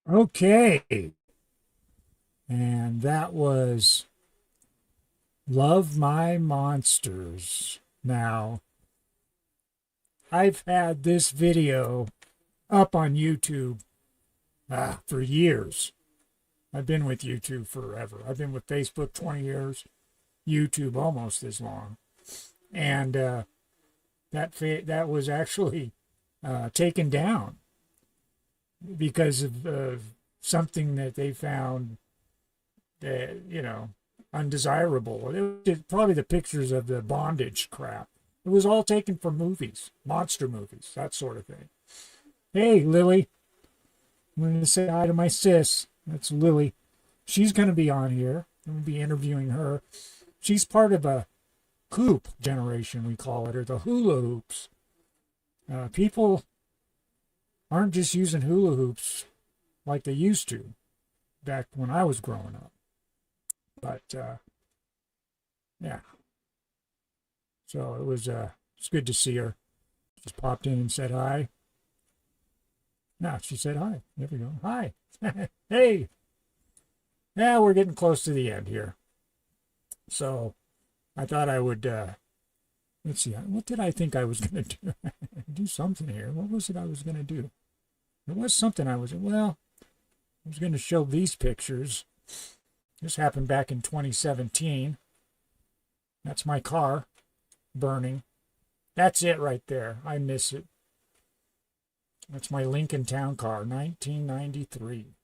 Okay. And that was Love My Monsters. Now, I've had this video up on YouTube for years. I've been with YouTube forever. I've been with Facebook 20 years, YouTube almost as long. And that was actually taken down because of something that they found that, undesirable. It was probably the pictures of the bondage crap. It was all taken from movies, monster movies, that sort of thing. Hey, Lily. I'm going to say hi to my sis. That's Lily. She's going to be on here. I'm going to be interviewing her. She's part of a hoop generation, we call it, or the hula hoops. People aren't just using hula hoops like they used to back when I was growing up. But, yeah. So it's good to see her. Just popped in and said hi. No, she said hi. There we go. Hi. Hey. Yeah, we're getting close to the end here. So I thought I would, let's see, what did I think I was going to do? Do something here. What was it I was going to do? There was something I was going to show these pictures. This happened back in 2017. That's my car burning. That's it right there. I miss it. That's my Lincoln Town car, 1993.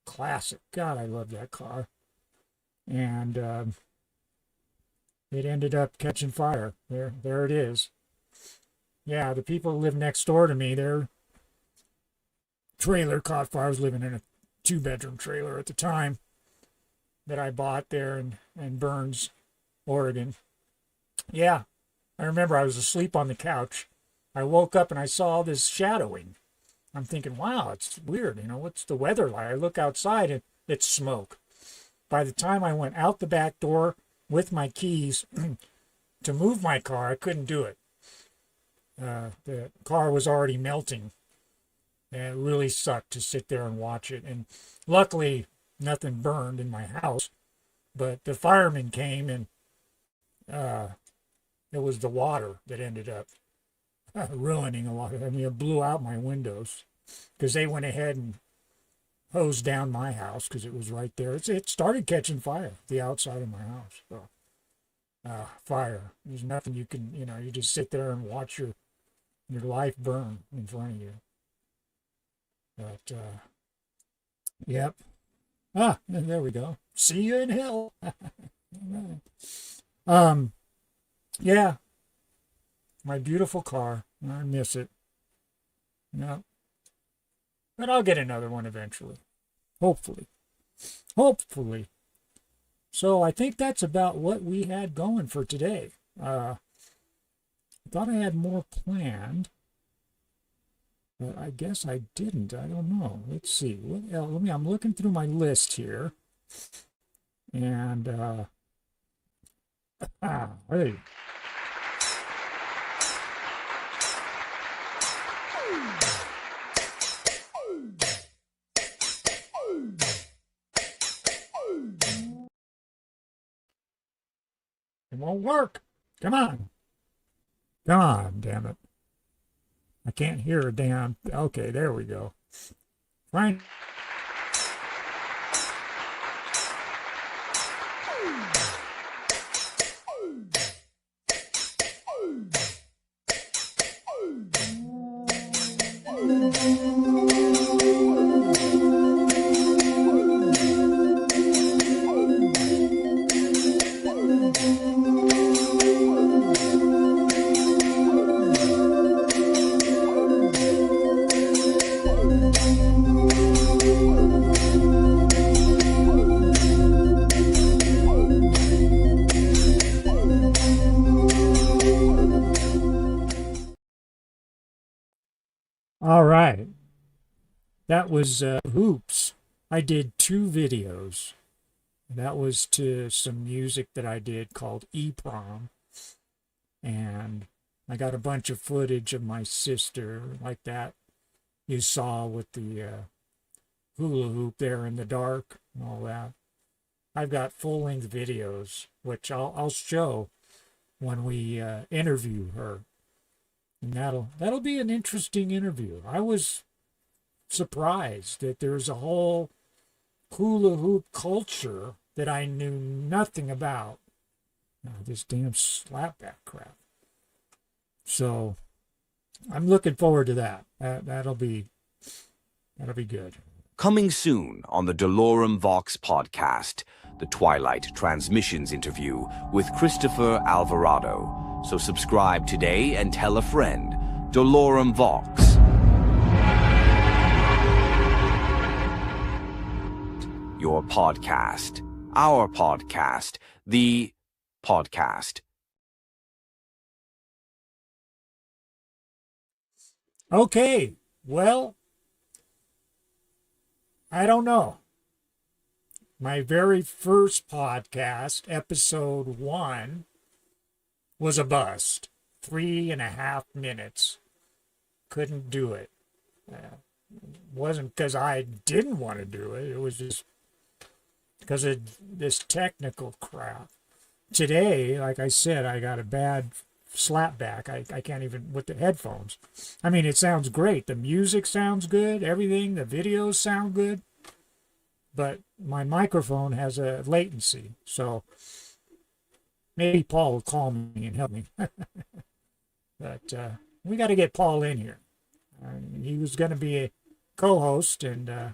Classic. God, I love that car. And it ended up catching fire. There it is. Yeah, the people who live next door to me, their trailer caught fire. I was living in a 2-bedroom trailer at the time that I bought there in Burns, Oregon. Yeah, I remember I was asleep on the couch. I woke up and I saw all this shadowing. I'm thinking, wow, it's weird. What's the weather like? I look outside and it's smoke. By the time I went out the back door with my keys to move my car, I couldn't do it. The car was already melting. And it really sucked to sit there and watch it. And luckily, nothing burned in my house. But the firemen came and it was the water that ended up ruining a lot of it. I mean, it blew out my windows because they went ahead and hosed down my house because it was right there. It started catching fire, the outside of my house. So, fire. There's nothing you can, you just sit there and watch your life burn in front of you. But, yep. There we go. See you in hell. Yeah. My beautiful car. I miss it. No. But I'll get another one eventually. Hopefully. Hopefully. So I think that's about what we had going for today. I thought I had more planned. But I guess I didn't. I don't know. Let's see. What else? I'm looking through my list here. And, hey. It won't work. Come on. Come on, damn it. I can't hear a damn. Okay, there we go. Fine. All right. That was Hoops. I did 2 videos. That was to some music that I did called E-Prom. And I got a bunch of footage of my sister like that you saw with the hula hoop there in the dark and all that. I've got full-length videos, which I'll show when we interview her. And that'll be an interesting interview. I was surprised that there's a whole hula hoop culture that I knew nothing about. This damn slapback crap. So I'm looking forward to that. That'll be good. Coming soon on the doloremvox podcast, the Twilight Transmissions interview with Christopher Alvarado. So subscribe today and tell a friend. doloremvox. Your podcast. Our podcast. The podcast. Okay, well, I don't know. My very first podcast, episode 1, was a bust. 3.5 minutes. Couldn't do it. Wasn't because I didn't want to do it. It was just because of this technical crap. Today, like I said, I got a bad slapback. I can't even, with the headphones. I mean, it sounds great. The music sounds good. Everything, the videos sound good. But my microphone has a latency. So maybe Paul will call me and help me. But we got to get Paul in here. He was going to be a co-host, and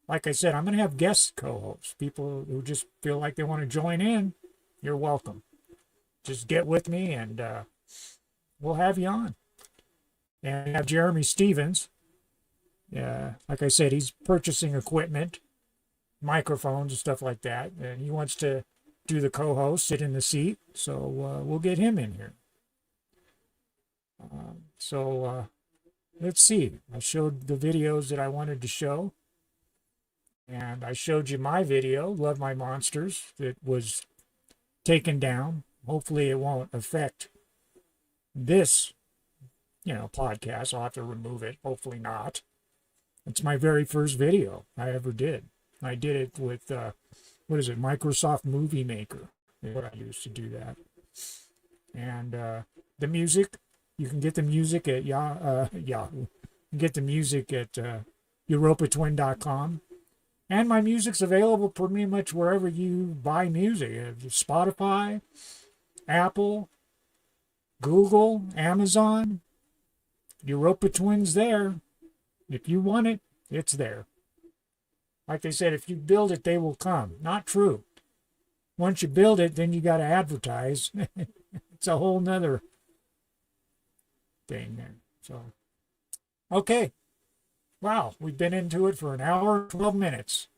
like I said, I'm going to have guest co-hosts. People who just feel like they want to join in, you're welcome. Just get with me, and we'll have you on. And we have Jeremy Stevens. Like I said, he's purchasing equipment, microphones and stuff like that, and he wants to do the co-host, sit in the seat, so we'll get him in here. Let's see. I showed the videos that I wanted to show, and I showed you my video, Love My Monsters, that was taken down. Hopefully it won't affect this, podcast. I'll have to remove it. Hopefully not. It's my very first video I ever did. I did it with, Microsoft Movie Maker. What I used to do that. And the music, you can get the music at Yahoo. You can get the music at uropatwin.com. And my music's available pretty much wherever you buy music. Spotify, Apple, Google, Amazon. Uropatwin's there. If you want it, it's there. Like they said, if you build it, they will come. Not true. Once you build it, then you got to advertise. It's a whole nother thing there. So, okay. Wow, we've been into it for an hour, 12 minutes.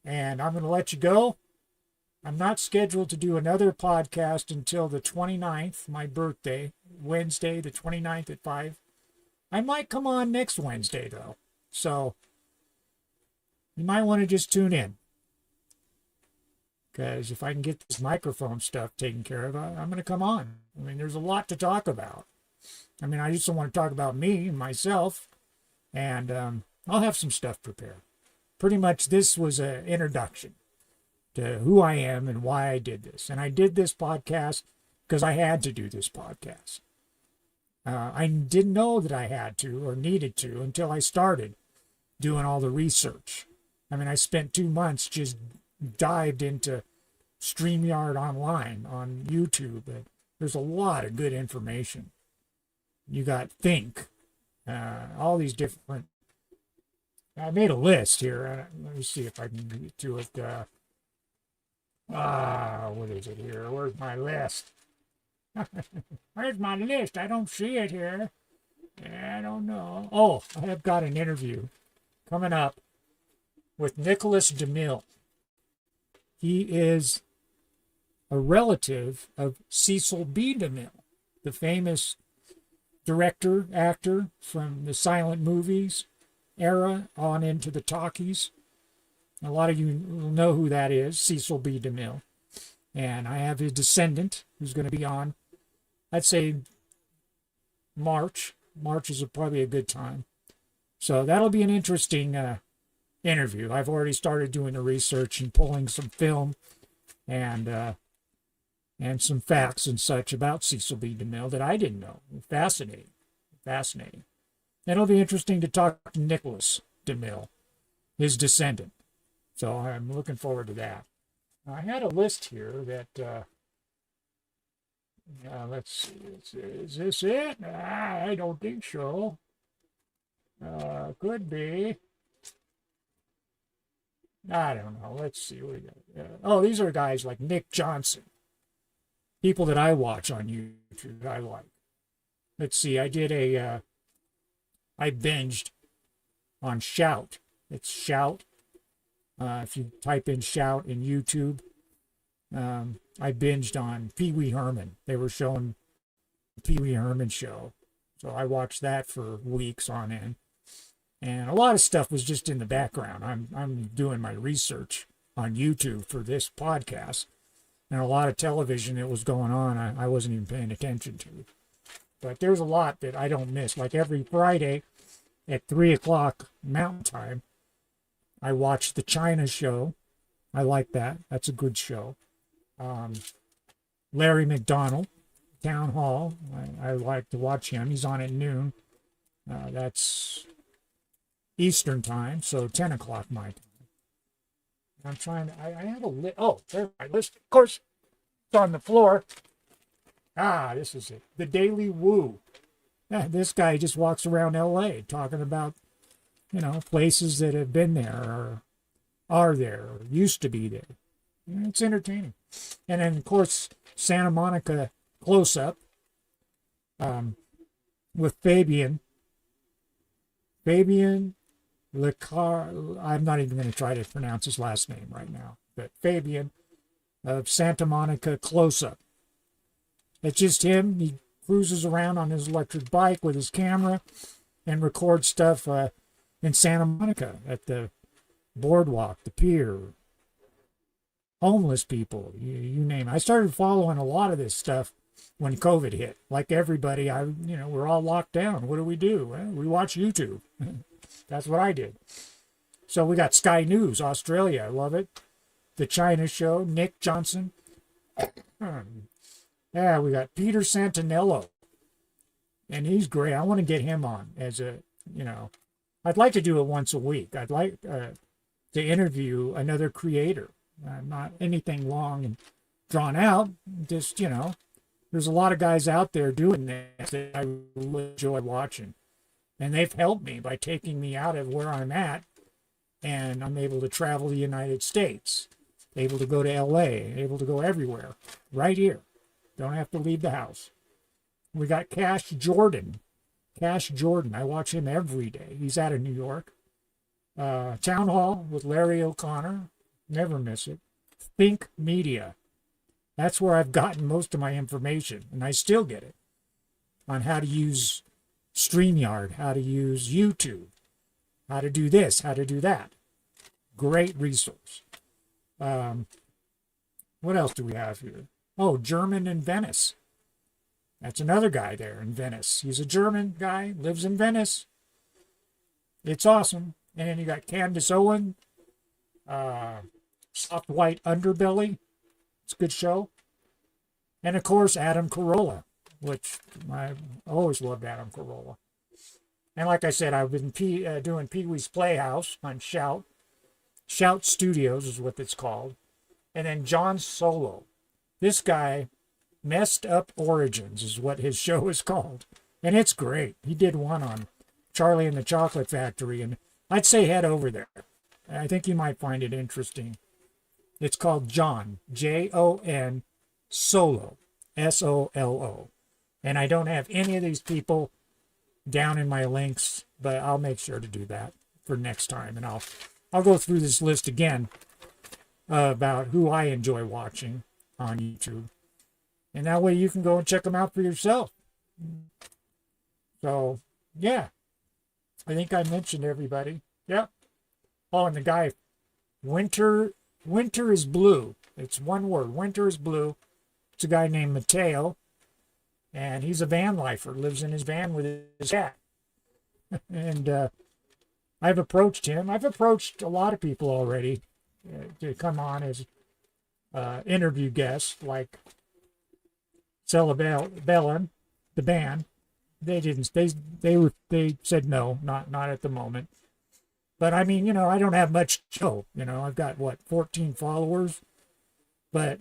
And I'm going to let you go. I'm not scheduled to do another podcast until the 29th, my birthday, Wednesday, the 29th at 5. I might come on next Wednesday, though. So, you might want to just tune in. Because if I can get this microphone stuff taken care of, I'm going to come on. I mean, there's a lot to talk about. I mean, I just don't want to talk about me and myself. And I'll have some stuff prepared. Pretty much this was an introduction to who I am and why I did this. And I did this podcast because I had to do this podcast. I didn't know that I had to or needed to until I started doing all the research. I mean, I spent 2 months just dived into StreamYard Online on YouTube. And there's a lot of good information. You got Think, all these different. I made a list here. Let me see if I can get to it. What is it here? Where's my list? Where's my list? I don't see it here. I don't know. Oh, I have got an interview coming up with Nicholas DeMille. He is a relative of Cecil B. DeMille, the famous director, actor from the silent movies era on into the talkies. A lot of you will know who that is, Cecil B. DeMille. And I have his descendant who's going to be on, I'd say, March. March is probably a good time. So that'll be an interesting interview. I've already started doing the research and pulling some film and some facts and such about Cecil B. DeMille that I didn't know. Fascinating. Fascinating. And it'll be interesting to talk to Nicholas DeMille, his descendant. So I'm looking forward to that. I had a list here that, let's see, is this it? I don't think so. Could be. I don't know. Let's see. What we got. These are guys like Nick Johnson. People that I watch on YouTube that I like. Let's see. I binged on Shout. It's Shout. If you type in Shout in YouTube, I binged on Pee Wee Herman. They were showing the Pee Wee Herman show. So I watched that for weeks on end. And a lot of stuff was just in the background. I'm doing my research on YouTube for this podcast. And a lot of television that was going on, I wasn't even paying attention to. But there's a lot that I don't miss. Like every Friday at 3 o'clock Mountain Time, I watch the China show. I like that. That's a good show. Larry McDonald, Town Hall. I like to watch him. He's on at noon. That's Eastern time, so 10 o'clock my time. I'm trying to, I have a list. Oh, there's my list. Of course, it's on the floor. This is it. The Daily Woo. This guy just walks around L.A. talking about, places that have been there or are there or used to be there. It's entertaining. And then, of course, Santa Monica Close-Up with Fabian. Fabian Lecar. I'm not even going to try to pronounce his last name right now. But Fabian of Santa Monica Close-Up. It's just him. He cruises around on his electric bike with his camera and records stuff in Santa Monica at the boardwalk, the pier, homeless people, you name it. I started following a lot of this stuff when COVID hit. Like everybody, we're all locked down. What do? Well, we watch YouTube. That's what I did. So we got Sky News, Australia. I love it. The China Show, Nick Johnson. Yeah, we got Peter Santinello. And he's great. I want to get him on as I'd like to do it once a week. I'd like to interview another creator. Not anything long and drawn out. Just, there's a lot of guys out there doing this that I really enjoy watching. And they've helped me by taking me out of where I'm at. And I'm able to travel the United States. Able to go to L.A. Able to go everywhere. Right here. Don't have to leave the house. We got Cash Jordan. Cash Jordan. I watch him every day. He's out of New York. Town Hall with Larry O'Connor. Never miss it. Think Media. That's where I've gotten most of my information, and I still get it, on how to use StreamYard, how to use YouTube, how to do this, how to do that. Great resource. What else do we have here? Oh, German in Venice. That's another guy there in Venice. He's a German guy, lives in Venice. It's awesome. And then you got Candace Owen, Soft White Underbelly. It's a good show. And of course, Adam Carolla, which I always loved Adam Carolla. And like I said, I've been doing Pee Wee's Playhouse on Shout. Shout Studios is what it's called. And then John Solo. This guy, Messed Up Origins is what his show is called. And it's great. He did one on Charlie and the Chocolate Factory, and I'd say head over there. I think you might find it interesting. It's called John, Jon, Solo, Solo. And I don't have any of these people down in my links, but I'll make sure to do that for next time. And I'll go through this list again about who I enjoy watching on YouTube. And that way you can go and check them out for yourself. So, yeah. I think I mentioned everybody. Yep. Oh, and the guy, Winter is Blue. It's one word. Winter is Blue. It's a guy named Mateo. And he's a van lifer. Lives in his van with his cat. And I've approached him. I've approached a lot of people already to come on as interview guests, like Cerebellum, the band. They didn't. They said no, not at the moment. But I mean, I don't have much show. I've got 14 followers, but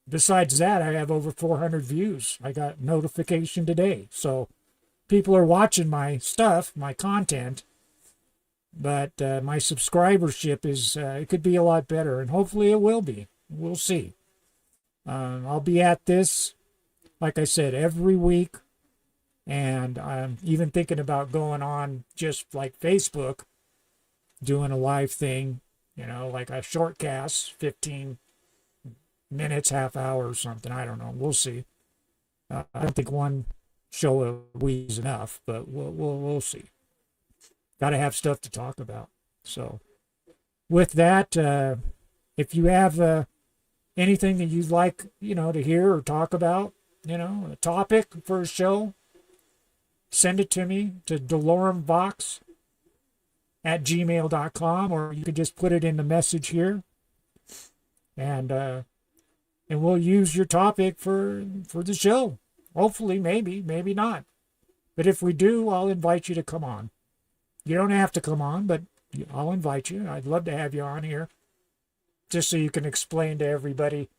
besides that, I have over 400 views. I got notification today, so people are watching my stuff, my content. But my subscribership is it could be a lot better, and hopefully it will be. We'll see. I'll be at this, like I said, every week. And I'm even thinking about going on just like Facebook, doing a live thing, like a short cast, 15 minutes, half hour or something. I don't know. We'll see. I don't think one show a week is enough, but we'll see. Got to have stuff to talk about. So with that, if you have anything that you'd like, to hear or talk about, a topic for a show, send it to me to doloremvox @gmail.com, or you could just put it in the message here, and we'll use your topic for the show. Hopefully, maybe not. But if we do, I'll invite you to come on. You don't have to come on, but I'll invite you. I'd love to have you on here, just so you can explain to everybody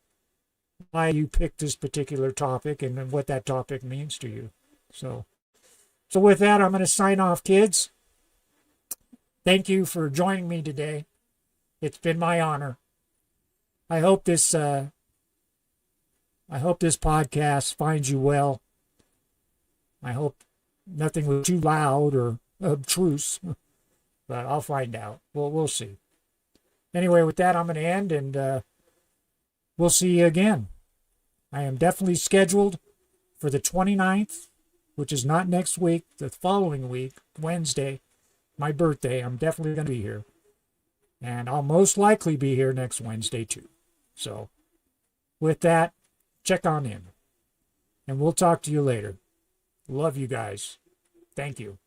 why you picked this particular topic and what that topic means to you. So with that, I'm going to sign off, kids. Thank you for joining me today. It's been my honor. I hope this podcast finds you well. I hope nothing was too loud or obtruse, but I'll find out. We'll see. Anyway, with that, I'm going to end, and we'll see you again. I am definitely scheduled for the 29th, which is not next week, the following week, Wednesday, my birthday. I'm definitely going to be here. And I'll most likely be here next Wednesday, too. So, with that, check on in. And we'll talk to you later. Love you guys. Thank you.